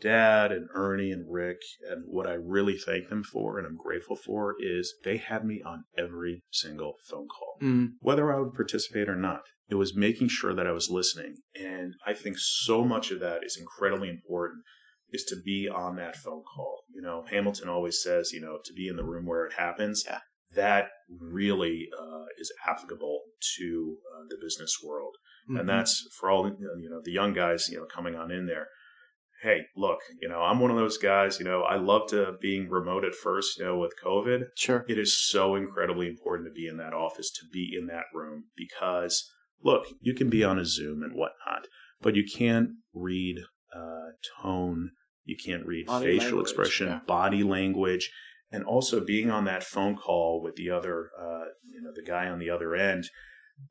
Dad and Ernie and Rick, and what I really thank them for and I'm grateful for is they had me on every single phone call, whether I would participate or not. It was making sure that I was listening. And I think so much of that is incredibly important, is to be on that phone call. Hamilton always says, to be in the room where it happens. Yeah. That really is applicable to the business world. And that's for all, the young guys, coming on in there. Hey, look, I'm one of those guys, I loved being remote at first, with COVID. Sure. It is so incredibly important to be in that office, to be in that room, because look, you can be on a Zoom and whatnot, but you can't read tone. You can't read facial expression, body language, and also being on that phone call with the other, the guy on the other end.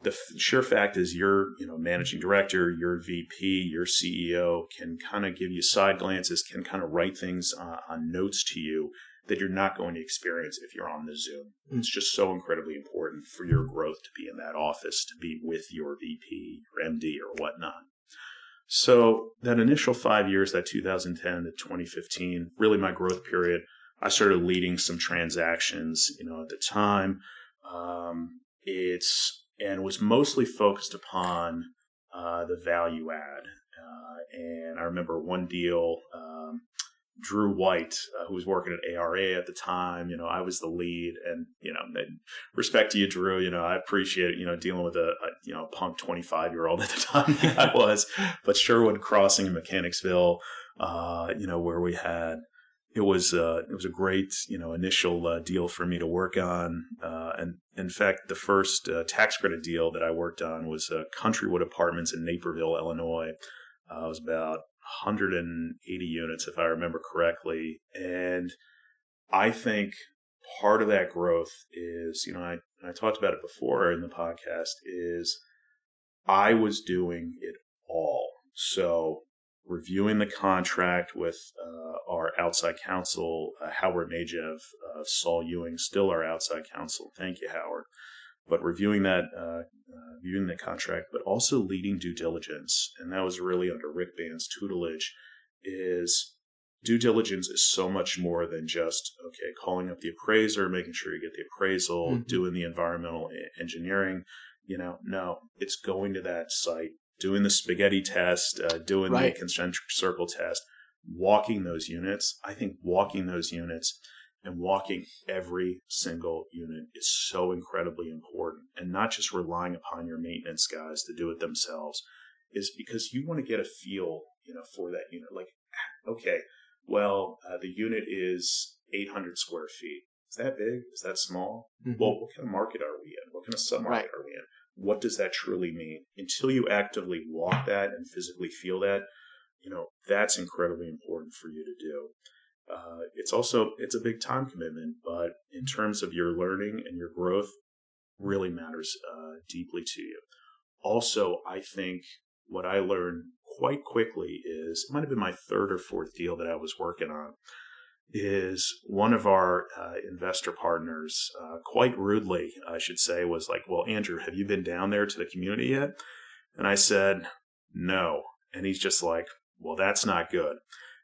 The sheer fact is your, managing director, your VP, your CEO can kind of give you side glances, can kind of write things on notes to you that you're not going to experience if you're on the Zoom. It's just so incredibly important for your growth to be in that office, to be with your VP or MD or whatnot. So that initial 5 years, that 2010 to 2015, really my growth period, I started leading some transactions, at the time. And was mostly focused upon the value add. And I remember one deal, Drew White, who was working at ARA at the time, I was the lead. And, respect to you, Drew, I appreciate, dealing with a punk 25-year-old at the time I was. But Sherwood Crossing in Mechanicsville, where we had, it was a great, initial deal for me to work on. And in fact, the first tax credit deal that I worked on was Countrywood Apartments in Naperville, Illinois. It was about 180 units, if I remember correctly. And I think part of that growth is, I talked about it before in the podcast, is I was doing it all. So reviewing the contract with our outside counsel, Howard Najev, Saul Ewing, still our outside counsel. Thank you, Howard. But reviewing that, viewing the contract, but also leading due diligence. And that was really under Rick Band's tutelage. Is due diligence is so much more than just, calling up the appraiser, making sure you get the appraisal, doing the environmental engineering. No, it's going to that site, doing the spaghetti test, doing the concentric circle test, walking those units. I think walking those units and walking every single unit is so incredibly important, and not just relying upon your maintenance guys to do it themselves, is because you want to get a feel, for that unit. Like, the unit is 800 square feet. Is that big? Is that small? Well, what kind of market are we in? What kind of submarket are we in? What does that truly mean? Until you actively walk that and physically feel that, that's incredibly important for you to do. It's a big time commitment, but in terms of your learning and your growth, really matters deeply to you. Also, I think what I learned quite quickly is, it might have been my third or fourth deal that I was working on, is one of our investor partners, quite rudely, I should say, was like, well, Andrew, have you been down there to the community yet? And I said, no. And he's just like, well, that's not good.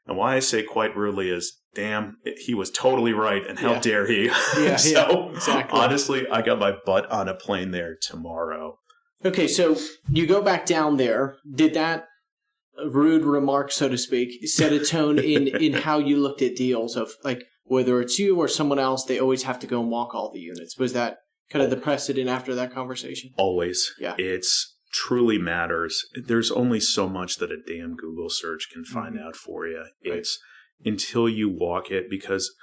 And why I say quite rudely is, damn, he was totally right, and how dare he? Exactly. Honestly, I got my butt on a plane there tomorrow Okay, so you go back down there. Did that rude remark, so to speak, set a tone in how you looked at deals of like whether it's you or someone else, they always have to go and walk all the units? Was that kind of the precedent after that conversation? Always. Yeah. It's truly matters. There's only so much that a damn Google search can find out for you. Right. It's until you walk it because,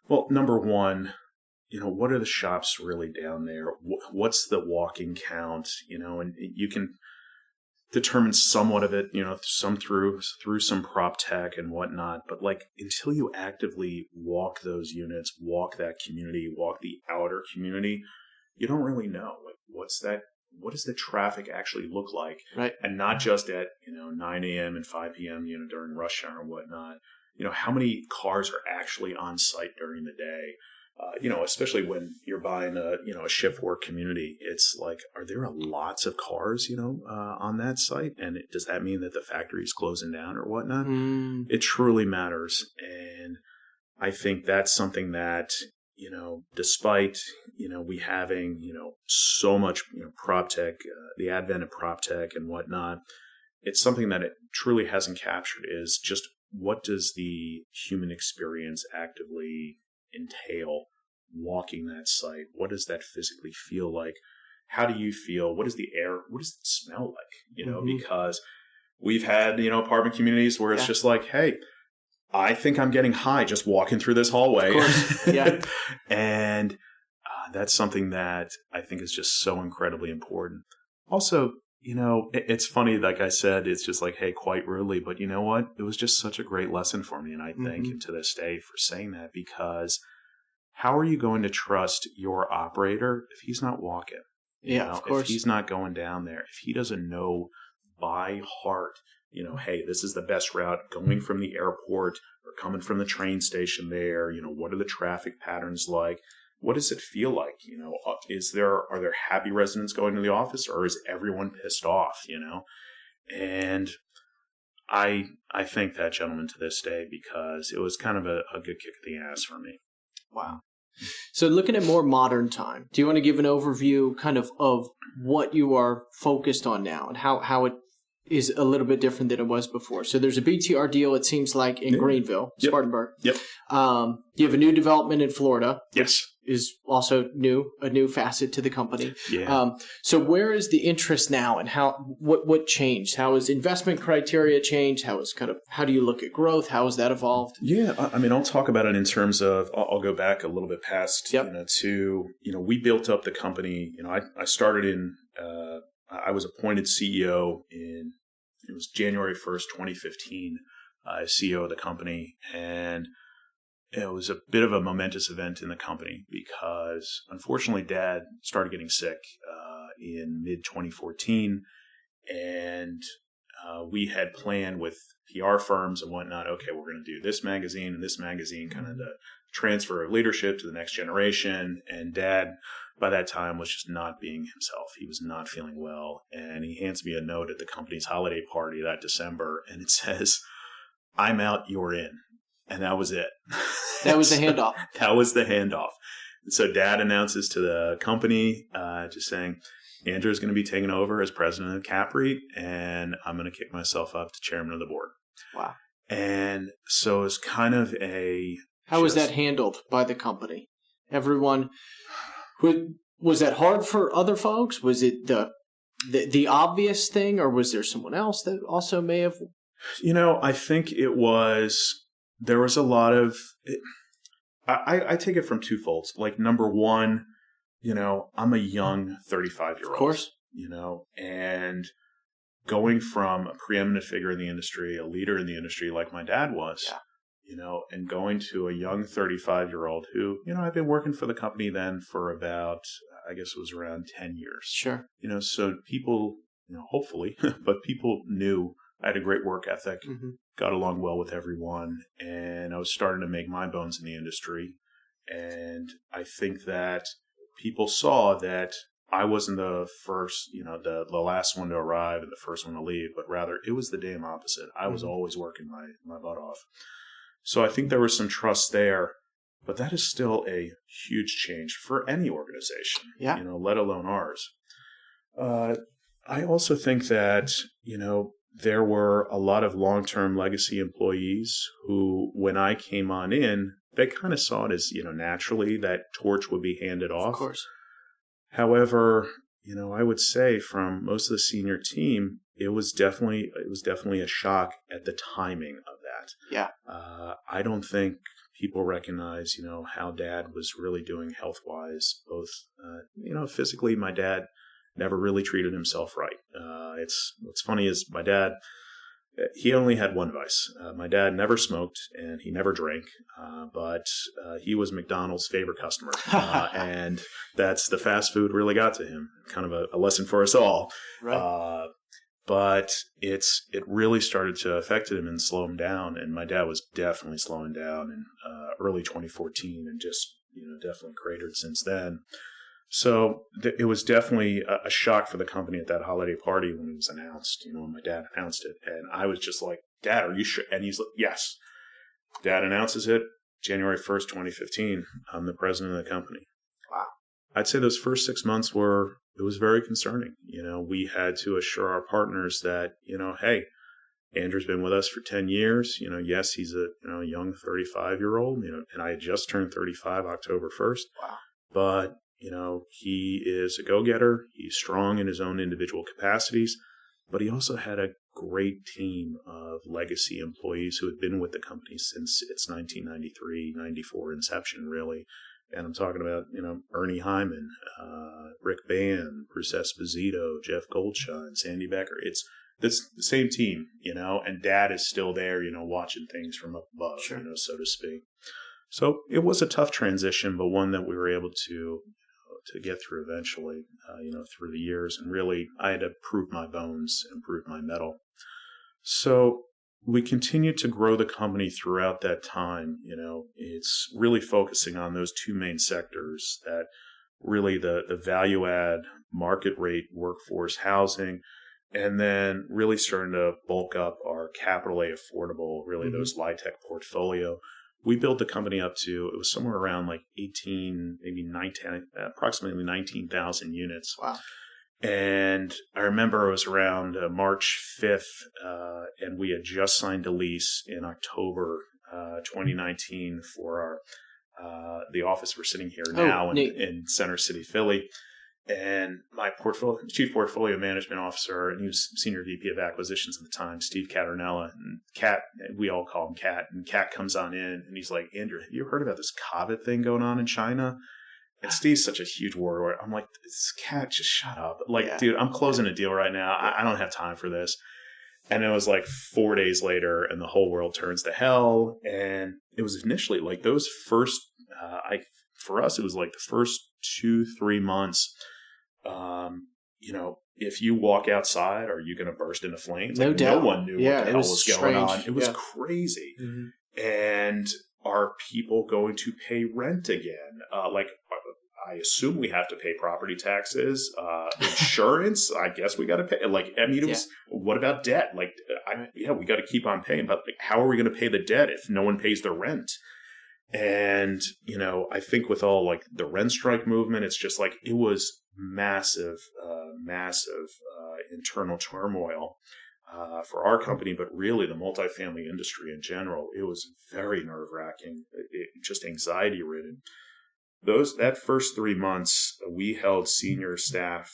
well, number one, what are the shops really down there? What's the walking count? And you can determine somewhat of it, some through some prop tech and whatnot. But like until you actively walk those units, walk that community, walk the outer community, you don't really know. Like what does the traffic actually look like? Right. And not just at 9 a.m. and 5 p.m. During rush hour and whatnot. How many cars are actually on site during the day? Especially when you're buying a shift work community, it's like, are there lots of cars, on that site? And does that mean that the factory is closing down or whatnot? It truly matters. And I think that's something that, despite, we having, so much, prop tech, the advent of prop tech and whatnot, it's something that it truly hasn't captured is just what does the human experience actively entail walking that site? What does that physically feel like? How do you feel? What is the air? What does it smell like? Because we've had, apartment communities where it's just like, hey, I think I'm getting high just walking through this hallway. Of course. Yeah. And that's something that I think is just so incredibly important. Also, it's funny, like I said, it's just like, hey, quite rudely, but you know what? It was just such a great lesson for me. And I thank him to this day for saying that, because how are you going to trust your operator if he's not walking? Yeah, of course. If he's not going down there, if he doesn't know by heart, hey, this is the best route going from the airport or coming from the train station there, what are the traffic patterns like? What does it feel like? Are there happy residents going to the office, or is everyone pissed off? And I thank that gentleman to this day, because it was kind of a good kick of the ass for me. Wow. So looking at more modern time, do you want to give an overview kind of what you are focused on now and how it is a little bit different than it was before? So there's a BTR deal, it seems like, in Greenville, Spartanburg. Yep. You have a new development in Florida. Yes. Is also a new facet to the company. Yeah. So where is the interest now, and what changed? How has investment criteria changed? How do you look at growth? How has that evolved? Yeah, I mean, I'll talk about it in terms of, I'll go back a little bit past, we built up the company. I started I was appointed CEO it was January 1st, 2015, as CEO of the company. And it was a bit of a momentous event in the company because, unfortunately, Dad started getting sick in mid-2014, and we had planned with PR firms and whatnot, okay, we're going to do this magazine and this magazine, kind of the transfer of leadership to the next generation. And Dad, by that time, was just not being himself. He was not feeling well, and he hands me a note at the company's holiday party that December, and it says, "I'm out, you're in." And that was it. That was the handoff. That was the handoff. So Dad announces to the company, just saying, Andrew's going to be taking over as president of CAPREIT, and I'm going to kick myself up to chairman of the board. Wow. And so it was kind of How was that handled by the company? Everyone, was that hard for other folks? Was it the obvious thing, or was there someone else that also may have? I think there was a lot of, I take it from two folds. Like, number one, I'm a young 35-year-old. Of course. And going from a preeminent figure in the industry, a leader in the industry like my dad was, and going to a young 35-year-old who, I've been working for the company then for about, I guess it was around 10 years. Sure. So people, hopefully, but people knew I had a great work ethic, got along well with everyone, and I was starting to make my bones in the industry. And I think that people saw that I wasn't the first, the last one to arrive and the first one to leave, but rather it was the damn opposite. I was always working my butt off. So I think there was some trust there, but that is still a huge change for any organization, let alone ours. I also think that, there were a lot of long-term legacy employees who, when I came on in, they kind of saw it as, naturally that torch would be handed Of off. course. However, I would say from most of the senior team, it was definitely a shock at the timing of that. Yeah. I don't think people recognize, how Dad was really doing health-wise. Both, physically, my dad never really treated himself right. What's funny is my dad, he only had one vice. My dad never smoked and he never drank, but he was McDonald's favorite customer. And that's the fast food really got to him. Kind of a lesson for us all. Right. But it really started to affect him and slow him down. And my dad was definitely slowing down in early 2014 and just, definitely cratered since then. So it was definitely a shock for the company at that holiday party when it was announced, when my dad announced it. And I was just like, Dad, are you sure? And he's like, yes. Dad announces it January 1st, 2015. I'm the president of the company. Wow. I'd say those first 6 months it was very concerning. We had to assure our partners that, hey, Andrew's been with us for 10 years. Yes, he's a young 35-year-old, and I had just turned 35 October 1st. Wow. But he is a go-getter. He's strong in his own individual capacities, but he also had a great team of legacy employees who had been with the company since its 1993, 94 inception, really. And I'm talking about, Ernie Hyman, Rick Bann, Bruce Esposito, Jeff Goldshine, Sandy Becker. It's the same team, and Dad is still there, watching things from up above, Sure. So to speak. So it was a tough transition, but one that we were able to get through eventually, through the years. And really, I had to prove my bones and prove my mettle. So we continued to grow the company throughout that time. It's really focusing on those two main sectors, that really the value add market rate workforce housing, and then really starting to bulk up our capital A affordable, really those LIHTC portfolio. We built the company up to, it was somewhere around like 18, maybe 19, approximately 19,000 units. Wow. And I remember it was around March 5th, and we had just signed a lease in October 2019 for the office we're sitting here now in Center City, Philly. And my chief portfolio management officer, and he was senior VP of acquisitions at the time, Steve Caternella, and Cat, we all call him Cat. And Cat comes on in and he's like, Andrew, have you heard about this COVID thing going on in China? And Steve's such a huge warrior. I'm like, this Cat, just shut up. Dude, I'm closing a deal right now. I don't have time for this. And it was like 4 days later and the whole world turns to hell. And it was initially like those first, for us, it was like the first 2-3 months. If you walk outside, are you going to burst into flames? No doubt. No one knew what the hell was going on. It was Yeah. crazy. Mm-hmm. And are people going to pay rent again? I assume we have to pay property taxes, insurance. I guess we got to pay. It was. What about debt? We got to keep on paying. But how are we going to pay the debt if no one pays their rent? And I think with all the rent strike movement, it's just it was massive internal turmoil for our company, but really the multifamily industry in general. It was very nerve-wracking, just anxiety-ridden. That first 3 months, we held senior staff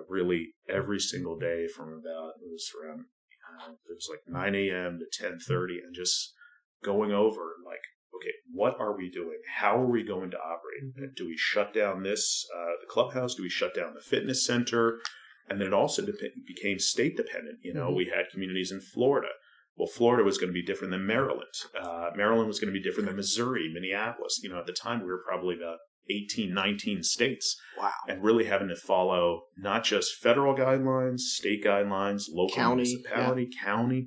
really every single day from it was around 9 a.m. to 10:30, and just going over okay, what are we doing? How are we going to operate? Do we shut down the clubhouse? Do we shut down the fitness center? And then it also became state dependent. We had communities in Florida. Well, Florida was going to be different than Maryland. Maryland was going to be different than Missouri, Minneapolis. At the time, we were probably about 18, 19 states. Wow. And really having to follow not just federal guidelines, state guidelines, local municipality, county.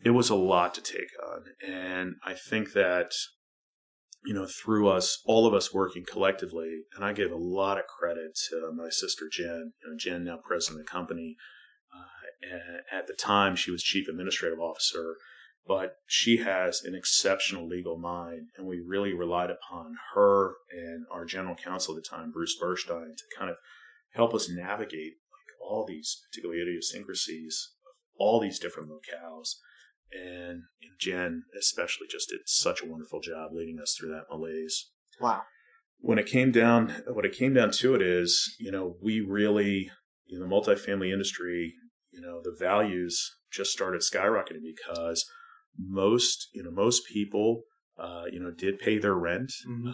It was a lot to take on. And I think that, through all of us working collectively, and I give a lot of credit to my sister, Jen, Jen, now president of the company. At the time, she was chief administrative officer, but she has an exceptional legal mind. And we really relied upon her and our general counsel at the time, Bruce Burstein, to kind of help us navigate all these particular idiosyncrasies of all these different locales. And Jen especially just did such a wonderful job leading us through that malaise. Wow. What it came down to it is, we really, the multifamily industry, the values just started skyrocketing because most people, did pay their rent. Mm-hmm.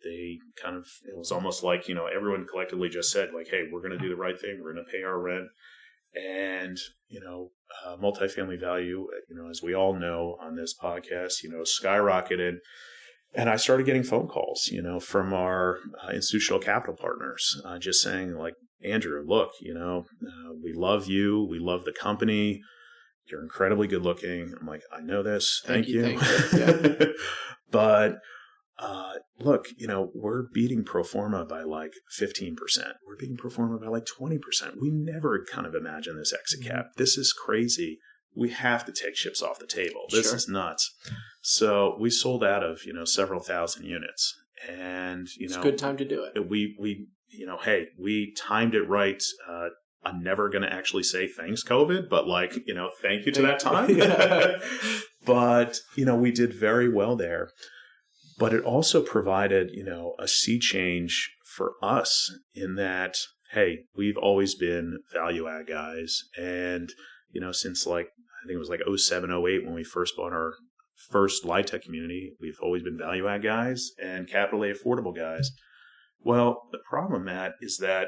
They it was almost like, everyone collectively just said like, hey, we're going to do the right thing. We're going to pay our rent. And, multifamily value, as we all know on this podcast, skyrocketed. And I started getting phone calls, from our institutional capital partners, just saying like, Andrew, look, we love you. We love the company. You're incredibly good looking. I'm like, I know this. Thank you. Yeah. But look, we're beating pro forma by like 15%. We're beating pro forma by like 20%. We never kind of imagined this exit cap. This is crazy. We have to take ships off the table. This is nuts. So we sold out of, several thousand units. And, it's a good time to do it. We timed it right. I'm never going to actually say thanks, COVID, but thank you to that time. But, we did very well there. But it also provided, a sea change for us in that, hey, we've always been value add guys. And, since I think it was 07, 08 when we first bought our first LIHTC community, we've always been value add guys and capital A affordable guys. Well, the problem, Matt, is that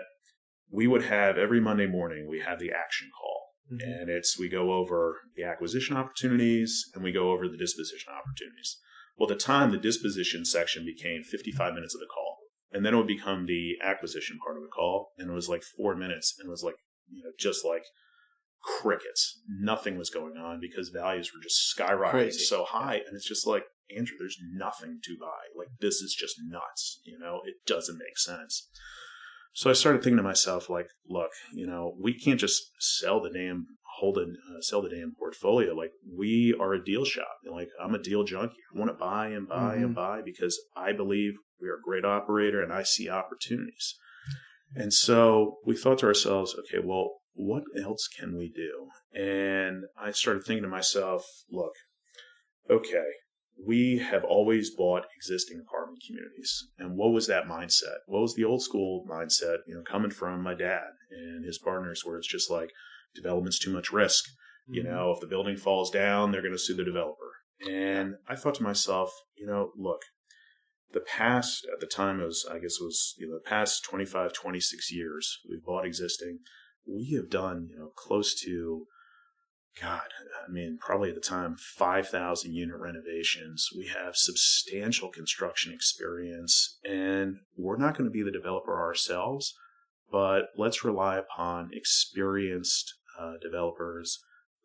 we would have every Monday morning, we have the action call. Mm-hmm. And we go over the acquisition opportunities and we go over the disposition opportunities. Well, at the time, the disposition section became 55 minutes of the call. And then it would become the acquisition part of the call. And it was 4 minutes. And it was just like crickets. Nothing was going on because values were just skyrocketing so high. And it's just like, Andrew, there's nothing to buy. This is just nuts. It doesn't make sense. So I started thinking to myself, look, we can't just sell the damn portfolio. We are a deal shop. I'm a deal junkie. I want to buy and buy and buy because I believe we are a great operator and I see opportunities. And so we thought to ourselves, okay, well, what else can we do? And I started thinking to myself, look, okay, we have always bought existing apartment communities. And what was that mindset? What was the old school mindset, coming from my dad and his partners, where it's just like, development's too much risk. Mm-hmm. If the building falls down, they're going to sue the developer. And I thought to myself, look, the past, at the time, the past 25, 26 years, we've bought existing. We have done, close to, probably at the time, 5,000 unit renovations. We have substantial construction experience, and we're not going to be the developer ourselves, but let's rely upon experienced developers.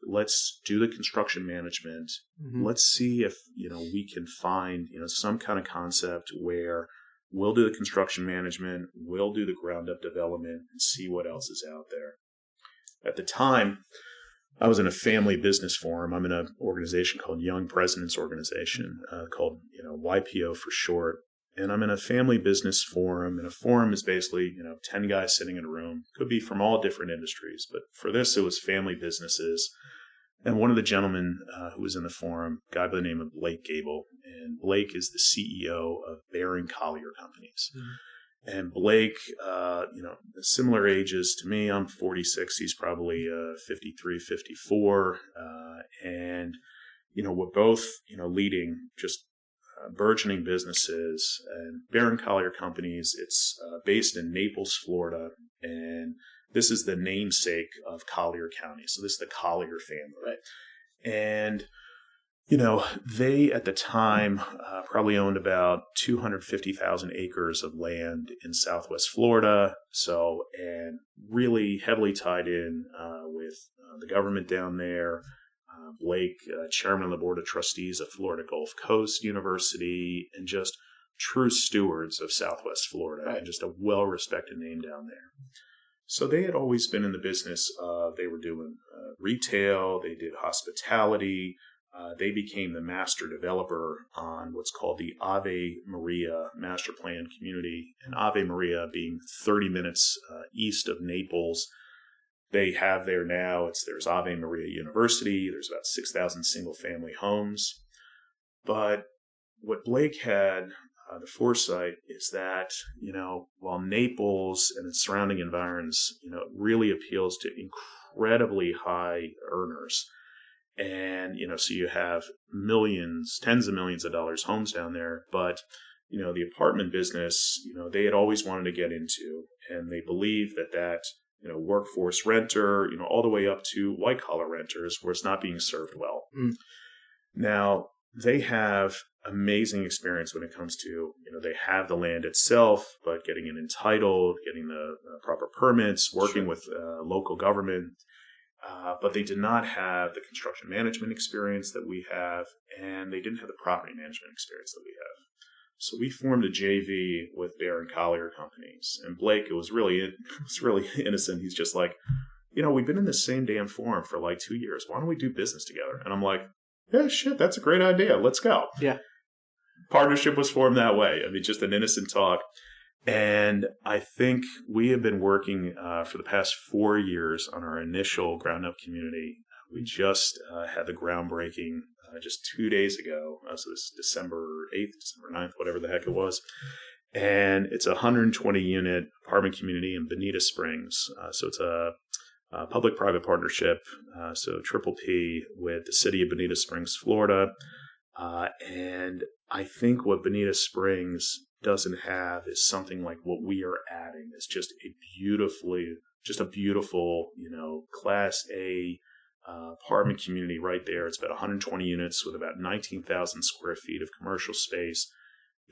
Let's do the construction management. Mm-hmm. Let's see if, we can find, some kind of concept where we'll do the construction management, we'll do the ground up development, and see what else is out there. At the time, I was in a family business forum. I'm in an organization called Young Presidents Organization, called, YPO for short. And I'm in a family business forum, and a forum is basically, 10 guys sitting in a room. Could be from all different industries, but for this, it was family businesses. And one of the gentlemen who was in the forum, a guy by the name of Blake Gable, and Blake is the CEO of Baron Collier Companies. Mm-hmm. And Blake, similar ages to me. I'm 46. He's probably 53, 54. And, we're both, leading just burgeoning businesses. And Baron Collier Companies, it's based in Naples, Florida. And this is the namesake of Collier County. So this is the Collier family. Right. And they at the time probably owned about 250,000 acres of land in Southwest Florida. So, and really heavily tied in with the government down there. Blake, chairman of the board of trustees of Florida Gulf Coast University, and just true stewards of Southwest Florida, right. And just a well-respected name down there. So they had always been in the business of, they were doing retail, they did hospitality. They became the master developer on what's called the Ave Maria master plan community, and Ave Maria being 30 minutes east of Naples. they have there now, there's Ave Maria University. There's about 6,000 single-family homes. But what Blake had, the foresight, is that, while Naples and its surrounding environs, really appeals to incredibly high earners. And, so you have millions, tens of millions of dollars homes down there. But, the apartment business, they had always wanted to get into, and they believe that workforce renter, all the way up to white collar renters, where it's not being served well. Mm. Now, they have amazing experience when it comes to, they have the land itself, but getting it entitled, getting the proper permits, working with local government. But they did not have the construction management experience that we have, and they didn't have the property management experience that we have. So we formed a JV with Barron Collier Companies, and Blake, it was really innocent. He's just like, we've been in the same damn forum for like 2 years. Why don't we do business together? And I'm like, yeah, shit, that's a great idea. Let's go. Yeah. Partnership was formed that way. I mean, just an innocent talk. And I think we have been working for the past 4 years on our initial ground-up community. We just had the groundbreaking just 2 days ago. So this December 8th, December 9th, whatever the heck it was. And it's a 120-unit apartment community in Bonita Springs. So it's a public-private partnership, so Triple P, with the city of Bonita Springs, Florida. And I think what Bonita Springs doesn't have is something like what we are adding. It's just a beautiful, Class A apartment community right there. It's about 120 units with about 19,000 square feet of commercial space.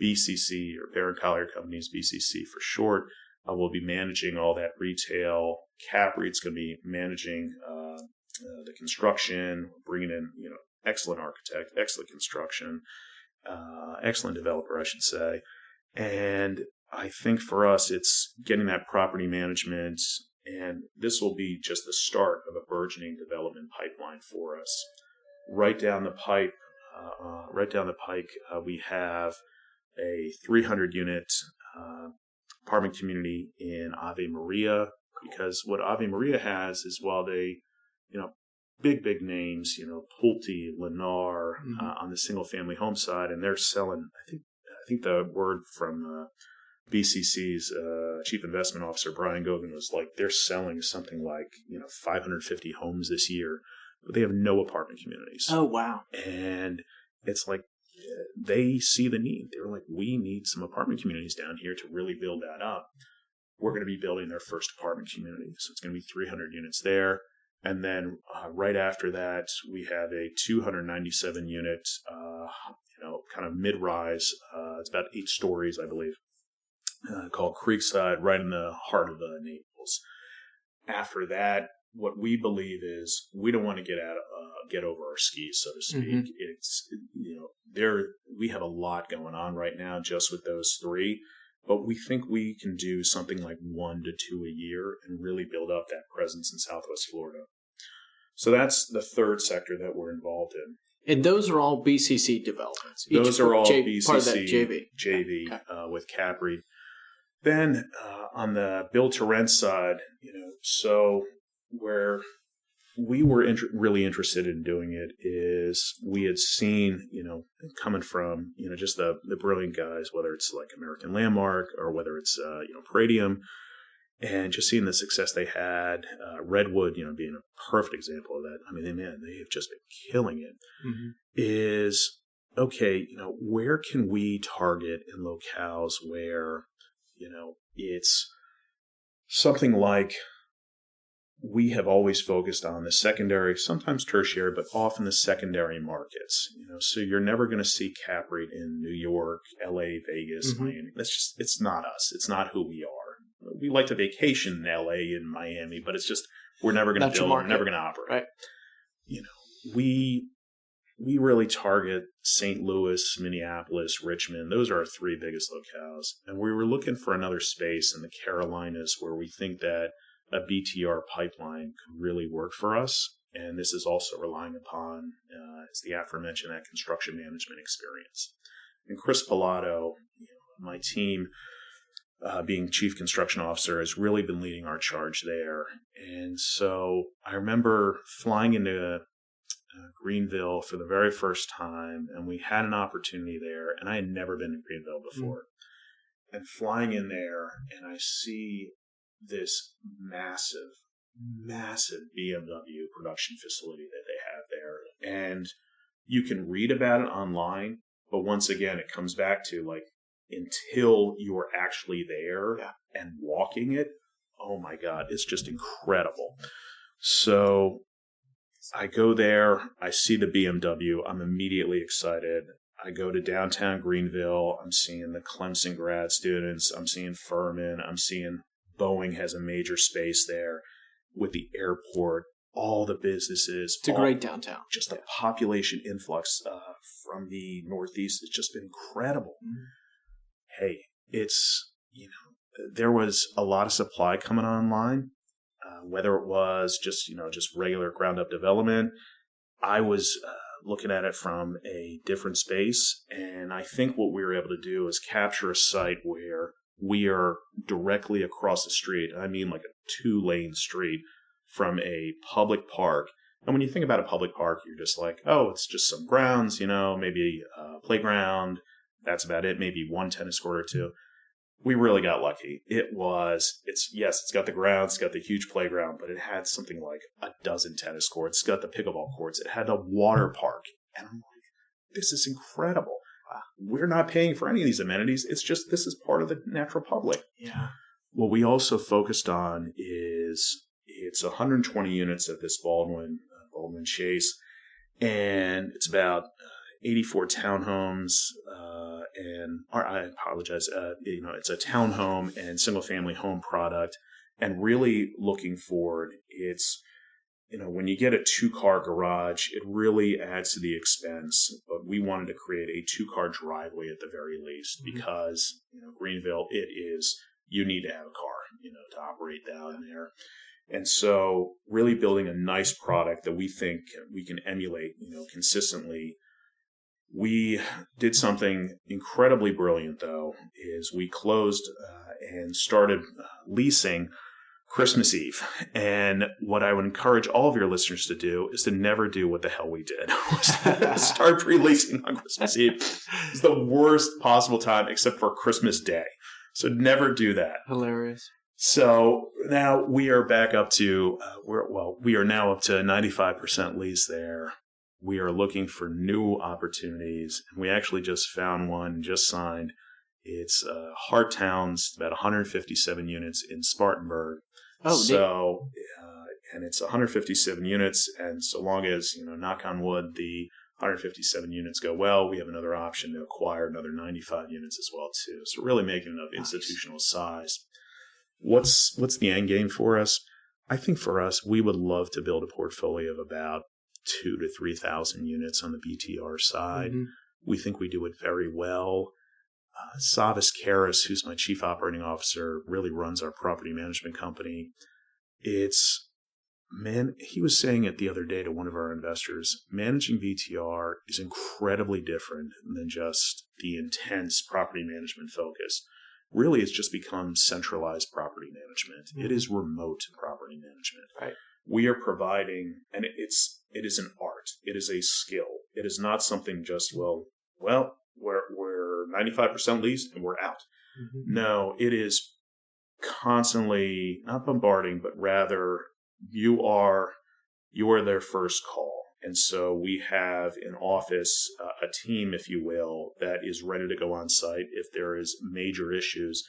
BCC, or Barron Collier Companies, BCC for short, will be managing all that retail. CAPREIT's going to be managing the construction, bringing in, excellent architect, excellent construction, excellent developer, I should say. And I think for us, it's getting that property management, and this will be just the start of a burgeoning development pipeline for us. Right down the pike, we have a 300-unit apartment community in Ave Maria, because what Ave Maria has is, while they, big names, Pulte, Lennar, on the single-family home side, and they're selling, I think the word from BCC's chief investment officer, Brian Gogan, was like, they're selling something like, 550 homes this year, but they have no apartment communities. Oh, wow. And it's like, they see the need. They're like, we need some apartment communities down here to really build that up. We're going to be building their first apartment community. So it's going to be 300 units there. And then right after that, we have a 297 unit, kind of mid-rise. It's about 8 stories, I believe, called Creekside, right in the heart of Naples. After that, what we believe is, we don't want to get over our skis, so to speak. Mm-hmm. It's, we have a lot going on right now just with those 3, but we think we can do something like 1 to 2 a year and really build up that presence in Southwest Florida. So that's the third sector that we're involved in. And those are all BCC developments. Those are all BCC part of that JV with CAPREIT. Then on the build to rent side, so where we were really interested in doing it is, we had seen, coming from, just the brilliant guys, whether it's like American Landmark or whether it's, Palladium, and just seeing the success they had, Redwood, being a perfect example of that. I mean, they have just been killing it. Mm-hmm. Is, okay, where can we target in locales where, it's something like, we have always focused on the secondary, sometimes tertiary, but often the secondary markets. So you're never going to see CAPREIT in New York, LA, Vegas, mm-hmm. Miami. It's not us. It's not who we are. We like to vacation in LA and Miami, but it's just, we're never going to build, we're never going to operate. Right. We really target St. Louis, Minneapolis, Richmond. Those are our 3 biggest locales. And we were looking for another space in the Carolinas where we think that a BTR pipeline could really work for us. And this is also relying upon, as the aforementioned, that construction management experience. And Chris Pilato, my team, being chief construction officer, has really been leading our charge there. And so I remember flying into Greenville for the very first time, and we had an opportunity there, and I had never been to Greenville before. And flying in there, and I see this massive BMW production facility that they have there. And you can read about it online, but once again, it comes back to like, until you are actually there and walking it, oh my God, it's just incredible. So I go there, I see the BMW, I'm immediately excited. I go to downtown Greenville, I'm seeing the Clemson grad students, I'm seeing Furman, I'm seeing Boeing has a major space there with the airport, all the businesses. It's a great downtown. Just the population influx from the Northeast has just been incredible. Hey, it's, there was a lot of supply coming online, whether it was just regular ground up development. I was looking at it from a different space. And I think what we were able to do is capture a site where we are directly across the street. I mean, like a 2-lane street from a public park. And when you think about a public park, you're just like, oh, it's just some grounds, maybe a playground. That's about it. Maybe one tennis court or two. We really got lucky. It's got the grounds, it's got the huge playground, but it had something like a dozen tennis courts. It's got the pickleball courts. It had a water park. And I'm like, this is incredible. We're not paying for any of these amenities. It's just, this is part of the natural public. Yeah. What we also focused on is it's 120 units at this Baldwin Chase, and it's about 84 townhomes, I apologize. It's a townhome and single family home product, and really looking forward, it's, when you get a 2-car garage, it really adds to the expense, but we wanted to create a 2-car driveway at the very least, because, Greenville, you need to have a car, to operate down there. And so really building a nice product that we think we can emulate, consistently. We did something incredibly brilliant, though, is we closed and started leasing Christmas Eve. And what I would encourage all of your listeners to do is to never do what the hell we did. Start pre-leasing on Christmas Eve. It's the worst possible time except for Christmas Day. So never do that. Hilarious. So now we are back up to, we are now up to 95% lease there. We are looking for new opportunities. And we actually just found one, just signed. It's Hart Towns, about 157 units in Spartanburg. And it's 157 units. And so long as, knock on wood, the 157 units go well, we have another option to acquire another 95 units as well, too. So really making it of institutional size. What's the end game for us? I think for us, we would love to build a portfolio of about 2,000 to 3,000 units on the BTR side. We think we do it very well. Savis Karras, who's my chief operating officer, really runs our property management company. He was saying it the other day to one of our investors, managing BTR is incredibly different than just the intense property management focus. Really, it's just become centralized property management. It is remote property management. Right. We are providing, and it is an art. It is a skill. It is not something just, we're 95% leased and we're out. No, it is constantly not bombarding, but rather you are their first call. And so we have in office a team, if you will, that is ready to go on site if there is major issues.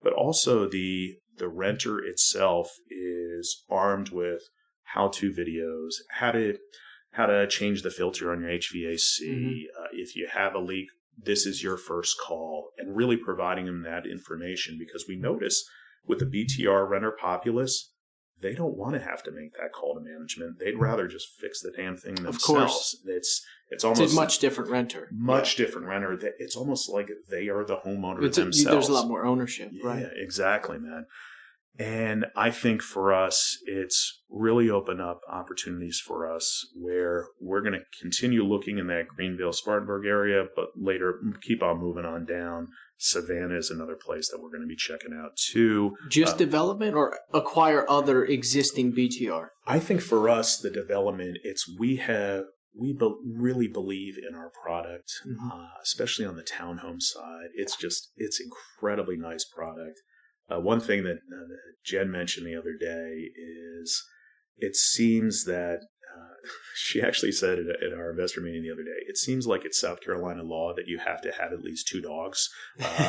But also the renter itself is armed with how-to videos, how to change the filter on your HVAC. If you have a leak, this is your first call, and really providing them that information, because we notice with the BTR renter populace, they don't want to have to make that call to management. They'd rather just fix the damn thing themselves. Of course. It's almost a much different renter. Different renter. It's almost like they are the homeliner themselves. There's a lot more ownership, right? Yeah, exactly, man. And I think for us, it's really opened up opportunities for us where we're going to continue looking in that Greenville-Spartanburg area, but later keep on moving on down. Savannah is another place that we're going to be checking out too. Just development or acquire other existing BTR? I think for us, the development, really believe in our product, especially on the townhome side. It's incredibly nice product. One thing that Jen mentioned the other day is it seems that she actually said it at our investor meeting the other day. It seems like it's South Carolina law that you have to have at least 2 dogs,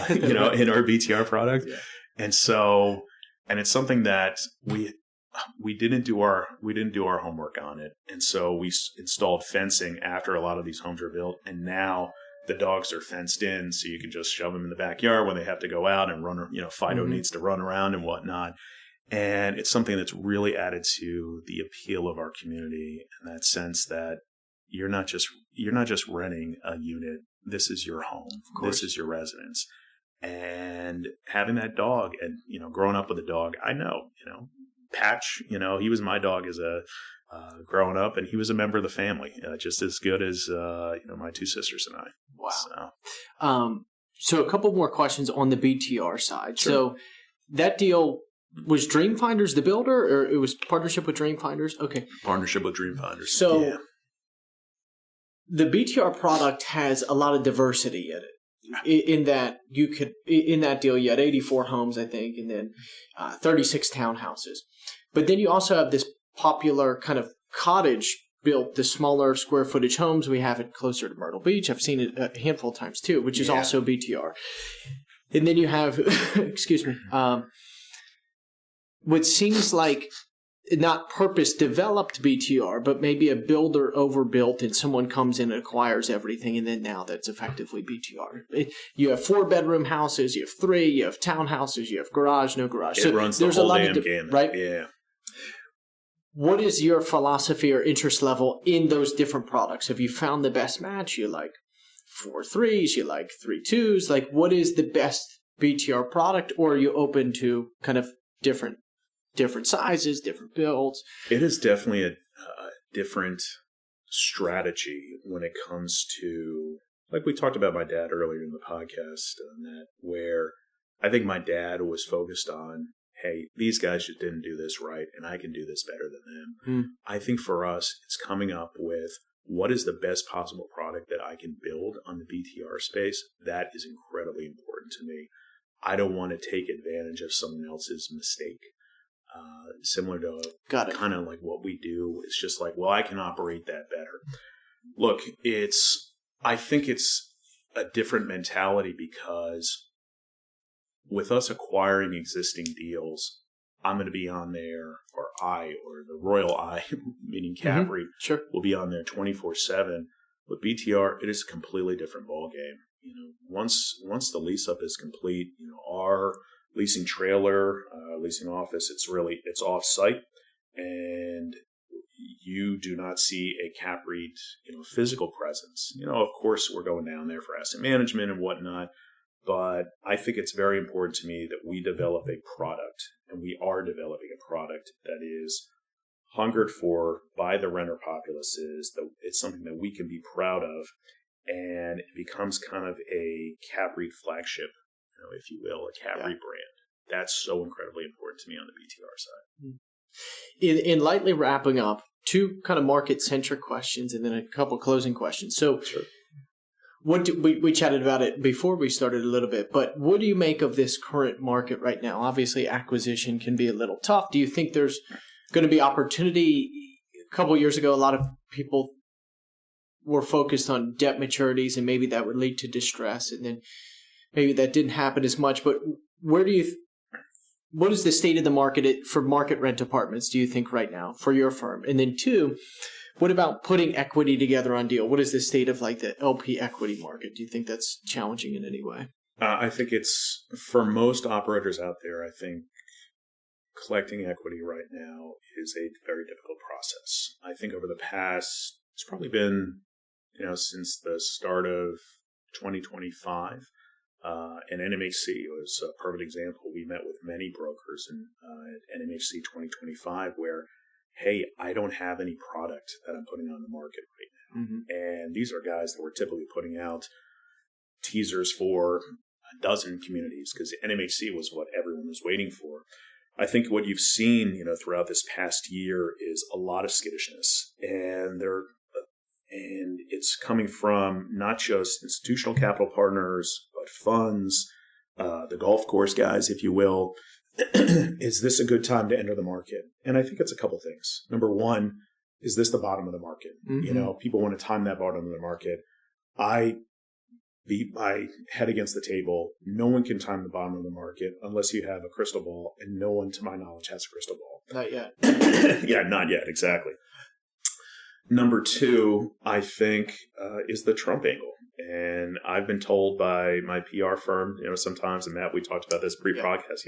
in our BTR product. Yeah. And it's something that we didn't do our homework on it. And so we installed fencing after a lot of these homes were built. And now the dogs are fenced in, so you can just shove them in the backyard when they have to go out and run. Fido needs to run around and whatnot. And it's something that's really added to the appeal of our community in that sense that you're not just renting a unit. This is your home. This is your residence. And having that dog and, growing up with a dog, I know, Patch, he was my dog as a growing up, and he was a member of the family, just as good as my 2 sisters and I. Wow. So a couple more questions on the BTR side. Sure. So that deal was Dreamfinders the builder, or it was partnership with Dreamfinders? Okay. Partnership with Dreamfinders. So the BTR product has a lot of diversity in it. In that deal, you had 84 homes, I think, and then 36 townhouses. But then you also have this popular kind of cottage built, the smaller square footage homes. We have it closer to Myrtle Beach. I've seen it a handful of times too, which is also BTR. And then you have, excuse me, what seems like not purpose-developed BTR, but maybe a builder overbuilt and someone comes in and acquires everything, and then now that's effectively BTR. You have 4-bedroom houses, you have 3, you have townhouses, you have garage, no garage. It runs the whole damn gamut, right? Yeah. What is your philosophy or interest level in those different products? Have you found the best match? You like 4 3s, you like 3 2s? Like, what is the best BTR product, or are you open to kind of different sizes, different builds? It is definitely a different strategy when it comes to, like we talked about my dad earlier in the podcast, on that, where I think my dad was focused on, hey, these guys just didn't do this right, and I can do this better than them. I think for us, it's coming up with what is the best possible product that I can build on the BTR space. That is incredibly important to me. I don't want to take advantage of someone else's mistake. Similar to kind of like what we do. It's just like, well, I can operate that better. Look, I think it's a different mentality because with us acquiring existing deals, I'm going to be on there, or the Royal I, meaning CAPREIT, will be on there 24/7. With BTR, it is a completely different ballgame. Once the lease up is complete, our leasing trailer, leasing office, it's off site, and you do not see a CAPREIT, physical presence. Of course, we're going down there for asset management and whatnot, but I think it's very important to me that we develop a product, and we are developing a product that is hungered for by the renter populaces. That it's something that we can be proud of, and it becomes kind of a CAPREIT flagship, if you will, a CAPREIT brand. That's so incredibly important to me on the BTR side. In lightly wrapping up, 2 kind of market-centric questions and then a couple closing questions. So we chatted about it before we started a little bit, but what do you make of this current market right now? Obviously, acquisition can be a little tough. Do you think there's going to be opportunity? A couple of years ago, a lot of people were focused on debt maturities, and maybe that would lead to distress, and then maybe that didn't happen as much. But what is the state of the market for market rent apartments, do you think, right now for your firm? And then 2, what about putting equity together on deal? What is the state of like the LP equity market? Do you think that's challenging in any way? I think it's, for most operators out there, I think collecting equity right now is a very difficult process. I think over the past, it's probably been, since the start of 2025, And NMHC was a perfect example. We met with many brokers at NMHC 2025 where, hey, I don't have any product that I'm putting on the market right now. Mm-hmm. And these are guys that were typically putting out teasers for a dozen communities because NMHC was what everyone was waiting for. I think what you've seen, throughout this past year is a lot of skittishness, and it's coming from not just institutional capital partners, but funds, the golf course guys, if you will. Is this a good time to enter the market? And I think it's a couple things. Number one, is this the bottom of the market? Mm-hmm. People want to time that bottom of the market. I beat my head against the table. No one can time the bottom of the market unless you have a crystal ball, and no one, to my knowledge, has a crystal ball. Not yet. Yeah, not yet, exactly. Number two, I think, is the Trump angle. And I've been told by my PR firm, sometimes, and Matt, we talked about this pre-podcast,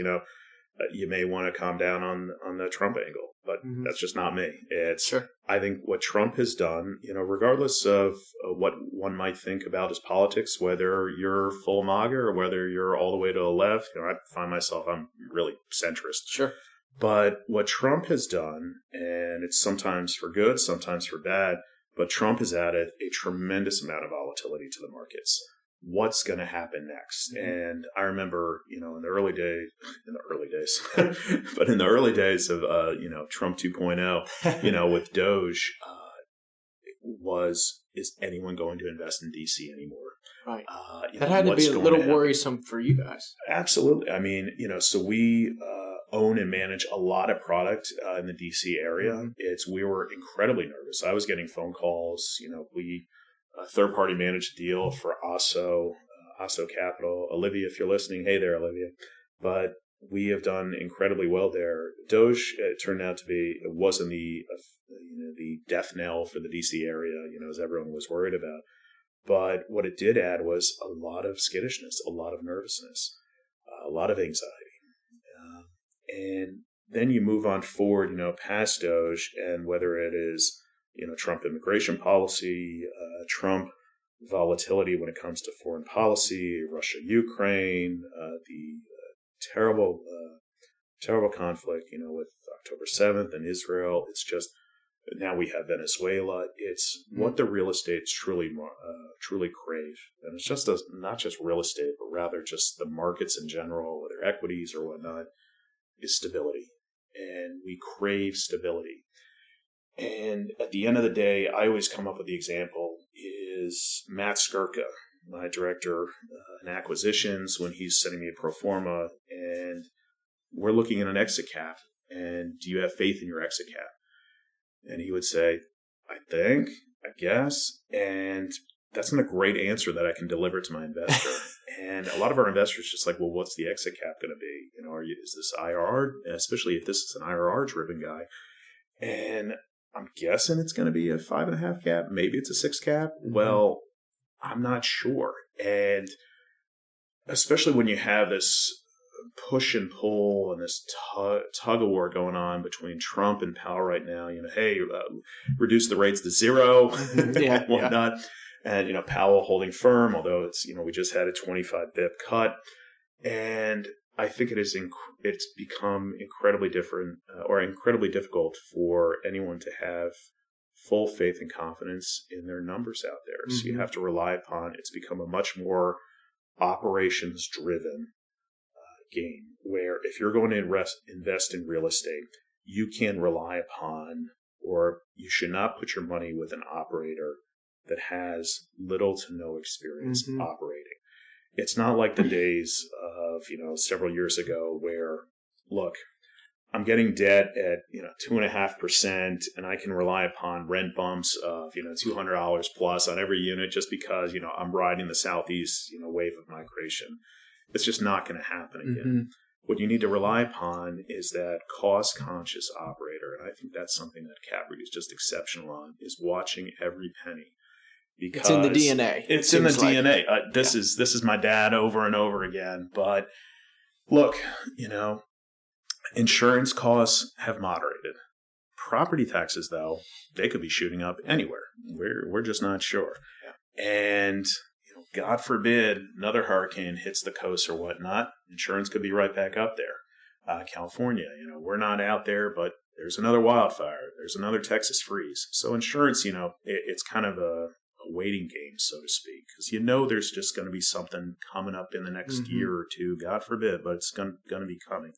you may want to calm down on the Trump angle, but that's just not me. It's, sure. I think what Trump has done, regardless of what one might think about his politics, whether you're full MAGA or whether you're all the way to the left, I find myself, I'm really centrist. Sure. But what Trump has done, and it's sometimes for good, sometimes for bad, but Trump has added a tremendous amount of volatility to the markets. What's going to happen next? Mm-hmm. And I remember, in the early days of, Trump 2.0, with Doge, is anyone going to invest in DC anymore? Right. That had to be a little worrisome for you guys. Absolutely. I mean, so we own and manage a lot of product in the DC area. Mm-hmm. We were incredibly nervous. I was getting phone calls. We third-party managed a deal for Osso Capital. Olivia, if you're listening, hey there, Olivia. But we have done incredibly well there. Doge, it turned out to be, it wasn't the death knell for the DC area, as everyone was worried about. But what it did add was a lot of skittishness, a lot of nervousness, a lot of anxiety. And then you move on forward, past Doge, and whether it is, Trump immigration policy, Trump volatility when it comes to foreign policy, Russia, Ukraine, the terrible conflict, with October 7th and Israel. It's just, now we have Venezuela. It's what the real estates truly crave. And it's just not just real estate, but rather just the markets in general, whether equities or whatnot, is stability. And we crave stability. And at the end of the day, I always come up with the example is Matt Skirka, my director in acquisitions, when he's sending me a pro forma, and we're looking at an exit cap. And do you have faith in your exit cap? And he would say, I guess. And that's not a great answer that I can deliver to my investor. And a lot of our investors just like, well, what's the exit cap going to be? Is this IRR? Especially if this is an IRR driven guy. And I'm guessing it's going to be a 5.5 cap. Maybe it's a 6 cap. Mm-hmm. Well, I'm not sure. And especially when you have this push and pull and this tug of war going on between Trump and Powell right now, reduce the rates to zero and whatnot. And, Powell holding firm, although it's, we just had a 25 bip cut. And I think it's become incredibly difficult for anyone to have full faith and confidence in their numbers out there. Mm-hmm. So you have to rely upon, it's become a much more operations driven game where if you're going to invest in real estate, you can rely upon, or you should not put your money with an operator that has little to no experience operating. It's not like the days of, several years ago where, look, I'm getting debt at, 2.5%, and I can rely upon rent bumps of, $200 plus on every unit just because, I'm riding the Southeast, wave of migration. It's just not going to happen again. Mm-hmm. What you need to rely upon is that cost-conscious operator, and I think that's something that CAPREIT is just exceptional on, is watching every penny. Because it's in the DNA. It's in the DNA. This is my dad over and over again. But look, insurance costs have moderated. Property taxes, though, they could be shooting up anywhere. We're just not sure. Yeah. And God forbid another hurricane hits the coast or whatnot, insurance could be right back up there. California, we're not out there, but there's another wildfire. There's another Texas freeze. So insurance, it's kind of a waiting game, so to speak, because there's just going to be something coming up in the next year or two, God forbid, but it's going to be coming.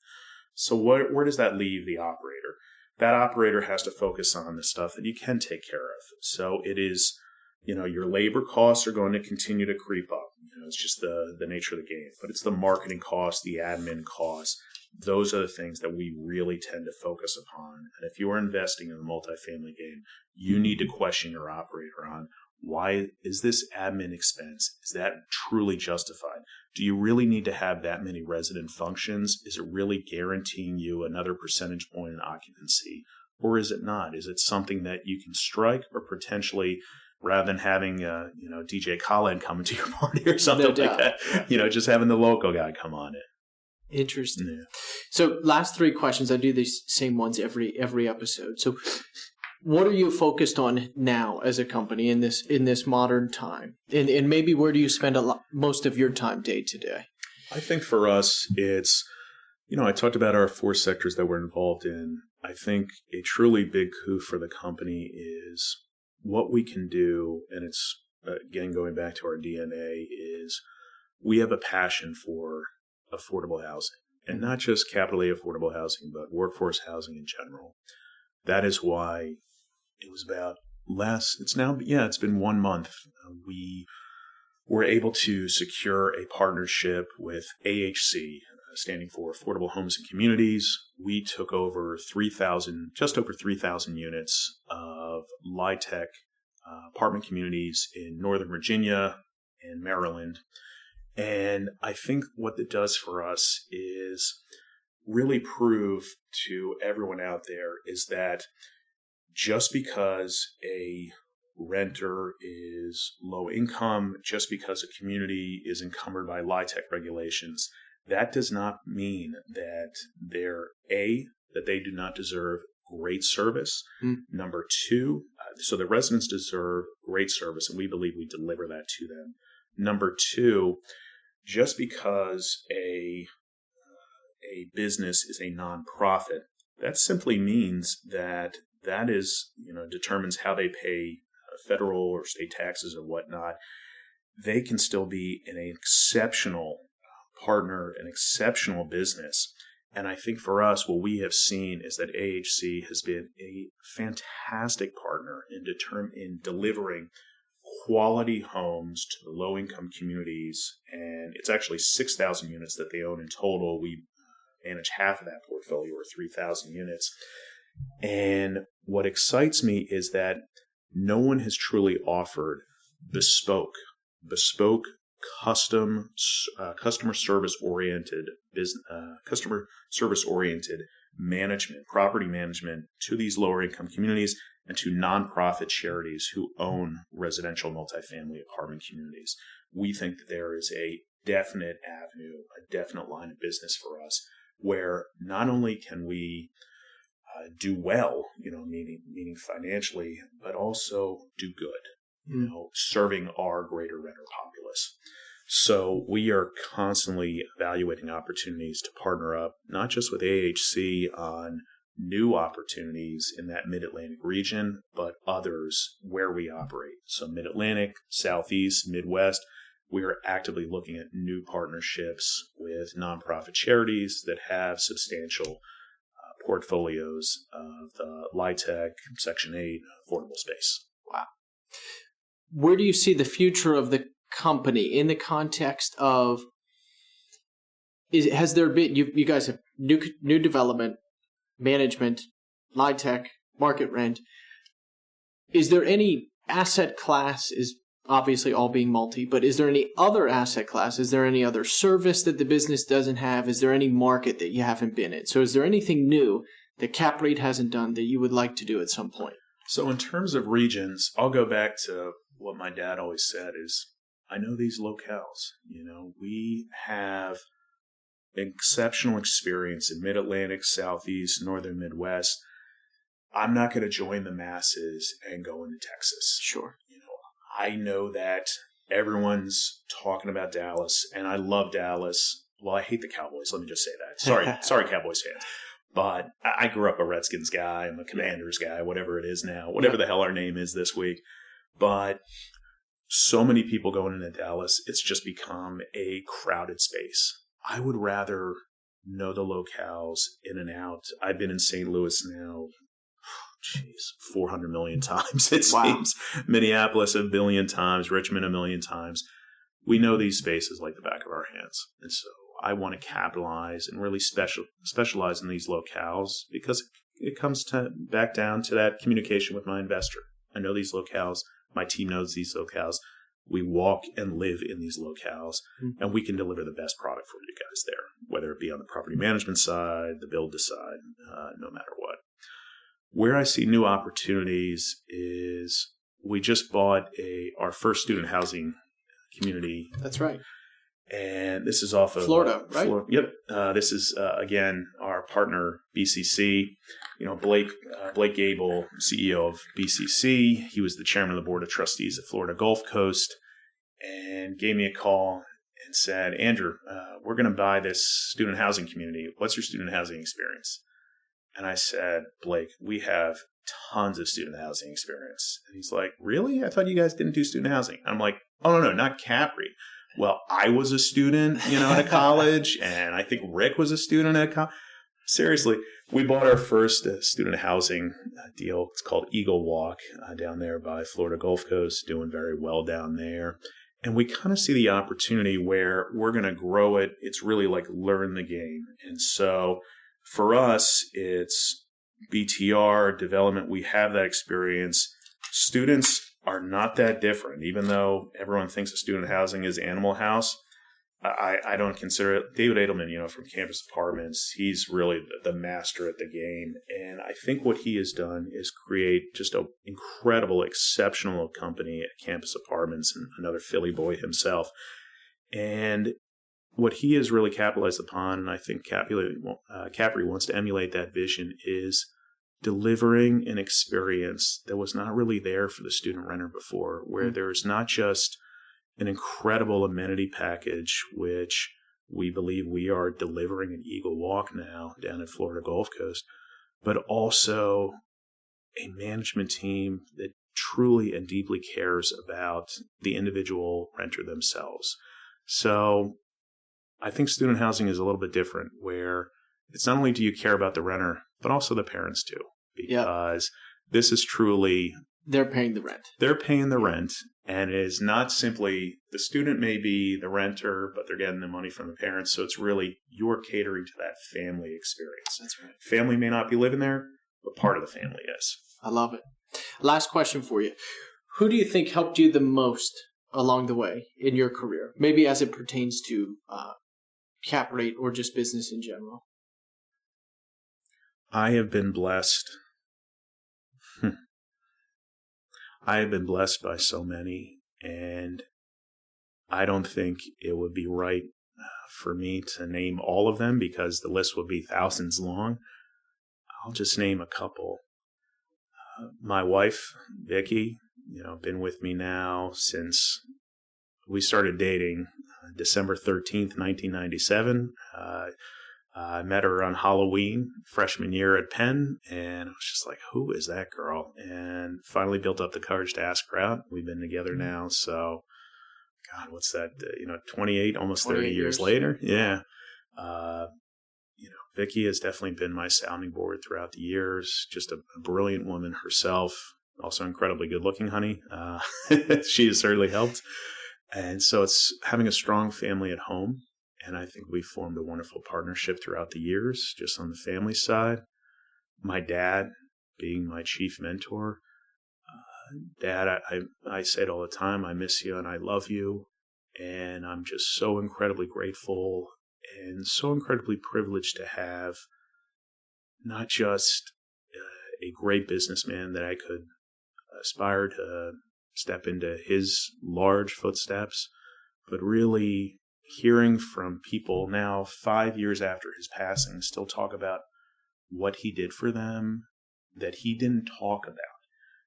So where does that leave the operator? That operator has to focus on the stuff that you can take care of. So it is, your labor costs are going to continue to creep up. It's just the nature of the game. But it's the marketing costs, the admin costs. Those are the things that we really tend to focus upon. And if you are investing in the multifamily game, you need to question your operator on, why is this admin expense? Is that truly justified? Do you really need to have that many resident functions? Is it really guaranteeing you another percentage point in occupancy? Or is it not? Is it something that you can strike, or potentially, rather than having DJ Khaled coming to your party or something like that, just having the local guy come on it? Interesting. Yeah. So last three questions. I do these same ones every episode. So what are you focused on now as a company in this modern time? And maybe where do you spend most of your time day to day? I think for us, it's, I talked about our 4 sectors that we're involved in. I think a truly big coup for the company is what we can do. And it's, again, going back to our DNA, is we have a passion for affordable housing, and not just capital A affordable housing, but workforce housing in general. That is why it was about it's been 1 month. We were able to secure a partnership with AHC, standing for Affordable Homes and Communities. We took over just over 3,000 units of LIHTC apartment communities in Northern Virginia and Maryland. And I think what it does for us is really prove to everyone out there is that just because a renter is low income, just because a community is encumbered by LIHTC regulations, that does not mean that that they do not deserve great service. Number 2, so the residents deserve great service, and we believe we deliver that to them. Number 2, just because a business is a nonprofit, that simply means that is, determines how they pay federal or state taxes or whatnot. They can still be an exceptional partner, an exceptional business. And I think for us, what we have seen is that AHC has been a fantastic partner in delivering quality homes to the low-income communities, and it's actually 6,000 units that they own in total. We manage half of that portfolio, or 3,000 units. And what excites me is that no one has truly offered bespoke, customer service-oriented management, property management to these lower-income communities and to nonprofit charities who own residential multifamily apartment communities. We think that there is a definite avenue, a definite line of business for us, where not only can we do well, meaning financially, but also do good, serving our greater renter populace. So we are constantly evaluating opportunities to partner up, not just with AHC on new opportunities in that Mid-Atlantic region, but others where we operate. So Mid-Atlantic, Southeast, Midwest, we are actively looking at new partnerships with nonprofit charities that have substantial portfolios of the LIHTC, Section 8 affordable space. Wow. Where do you see the future of the company in the context of, has there been, you guys have new development, management, LIHTC, market rent. Is there any asset class, is obviously all being multi, but is there any other asset class? Is there any other service that the business doesn't have? Is there any market that you haven't been in? So is there anything new that CAPREIT hasn't done that you would like to do at some point? So in terms of regions, I'll go back to what my dad always said is, I know these locales. We have exceptional experience in Mid-Atlantic, Southeast, Northern Midwest. I'm not going to join the masses and go into Texas. Sure. I know that everyone's talking about Dallas, and I love Dallas. Well, I hate the Cowboys. Let me just say that. Sorry, Cowboys fans. But I grew up a Redskins guy. I'm a Commanders guy, whatever it is now, whatever the hell our name is this week. But so many people going into Dallas, it's just become a crowded space. I would rather know the locales in and out. I've been in St. Louis now, 400 million times, it seems. Minneapolis a billion times, Richmond a million times. We know these spaces like the back of our hands. And so I want to capitalize and really specialize in these locales because it comes back down to that communication with my investor. I know these locales. My team knows these locales. We walk and live in these locales, and we can deliver the best product for you guys there, whether it be on the property management side, the build side, no matter what. Where I see new opportunities is we just bought our first student housing community. That's right. And this is off of Florida, right? Yep. This is, again, our partner, BCC. Blake Gable, CEO of BCC. He was the chairman of the board of trustees at Florida Gulf Coast and gave me a call and said, Andrew, we're going to buy this student housing community. What's your student housing experience? And I said, Blake, we have tons of student housing experience. And he's like, really? I thought you guys didn't do student housing. I'm like, oh, no, not CAPREIT. Well, I was a student, at college, and I think Rick was a student at college. Seriously, we bought our first student housing deal. It's called Eagle Walk down there by Florida Gulf Coast, doing very well down there. And we kind of see the opportunity where we're going to grow it. It's really like learn the game. And so for us, it's BTR development. We have that experience. Students are not that different, even though everyone thinks of student housing as Animal House. I don't consider it. David Edelman, from Campus Apartments, he's really the master at the game. And I think what he has done is create just an incredible, exceptional company at Campus Apartments, and another Philly boy himself. And what he has really capitalized upon, and I think CAPREIT wants to emulate that vision, is delivering an experience that was not really there for the student renter before, where there's not just an incredible amenity package, which we believe we are delivering in Eagle Walk now down at Florida Gulf Coast, but also a management team that truly and deeply cares about the individual renter themselves. So I think student housing is a little bit different, where it's not only do you care about the renter, but also the parents too, because this is truly... They're paying the rent. They're paying the rent, and it is not simply the student may be the renter, but they're getting the money from the parents. So it's really you're catering to that family experience. That's right. Family may not be living there, but part of the family is. I love it. Last question for you. Who do you think helped you the most along the way in your career? Maybe as it pertains to CAPREIT or just business in general. I have been blessed. I have been blessed by so many, and I don't think it would be right for me to name all of them because the list would be thousands long. I'll just name a couple. My wife, Vicky, been with me now since we started dating December 13th, 1997. I met her on Halloween, freshman year at Penn, and I was just like, who is that girl? And finally built up the courage to ask her out. We've been together now, so, God, what's that, 28, almost 30 years later? Yeah. Vicky has definitely been my sounding board throughout the years, just a brilliant woman herself, also incredibly good-looking, honey. She has certainly helped. And so it's having a strong family at home. And I think we formed a wonderful partnership throughout the years, just on the family side. My dad being my chief mentor. Dad, I say it all the time, I miss you and I love you. And I'm just so incredibly grateful and so incredibly privileged to have not just a great businessman that I could aspire to step into his large footsteps, but really hearing from people now 5 years after his passing still talk about what he did for them that he didn't talk about.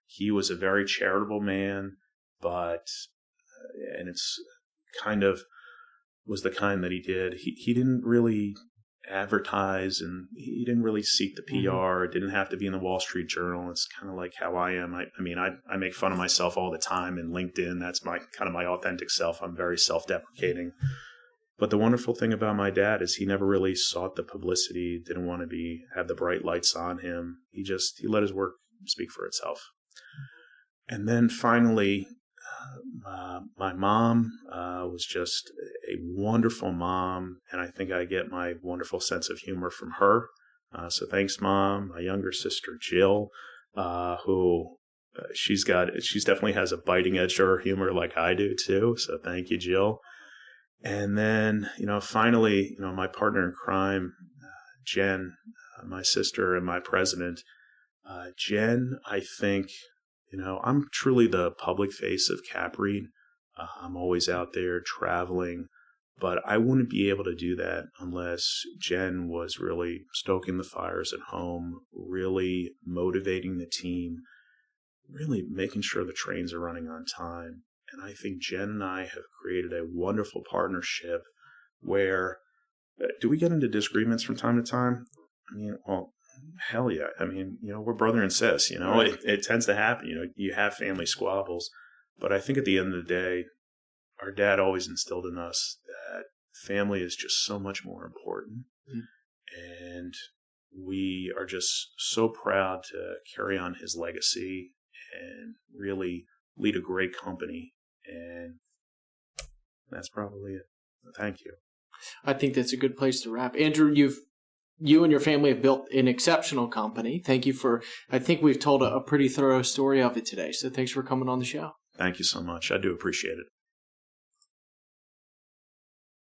He was a very charitable man, but and it's kind of was the kind that he did. He didn't really advertise, and he didn't really seek the PR. It didn't have to be in the Wall Street Journal. It's kind of like how I am. I make fun of myself all the time in LinkedIn. That's my authentic self. I'm very self-deprecating. But the wonderful thing about my dad is he never really sought the publicity, didn't want to have the bright lights on him. He let his work speak for itself. And then finally, my mom was just a wonderful mom, and I think I get my wonderful sense of humor from her. So thanks, Mom. My younger sister, Jill, who she definitely has a biting edge to her humor like I do too. So thank you, Jill. And then, finally, my partner in crime, Jen, my sister and my president. Jen, I think, I'm truly the public face of CAPREIT. I'm always out there traveling, but I wouldn't be able to do that unless Jen was really stoking the fires at home, really motivating the team, really making sure the trains are running on time. And I think Jen and I have created a wonderful partnership where, do we get into disagreements from time to time? Well, hell yeah. We're brother and sis, Right. It tends to happen. You have family squabbles. But I think at the end of the day, our dad always instilled in us that family is just so much more important. And we are just so proud to carry on his legacy and really lead a great company. And that's probably it. Thank you. I think that's a good place to wrap. Andrew, you and your family have built an exceptional company. Thank you I think we've told a pretty thorough story of it today. So thanks for coming on the show. Thank you so much. I do appreciate it.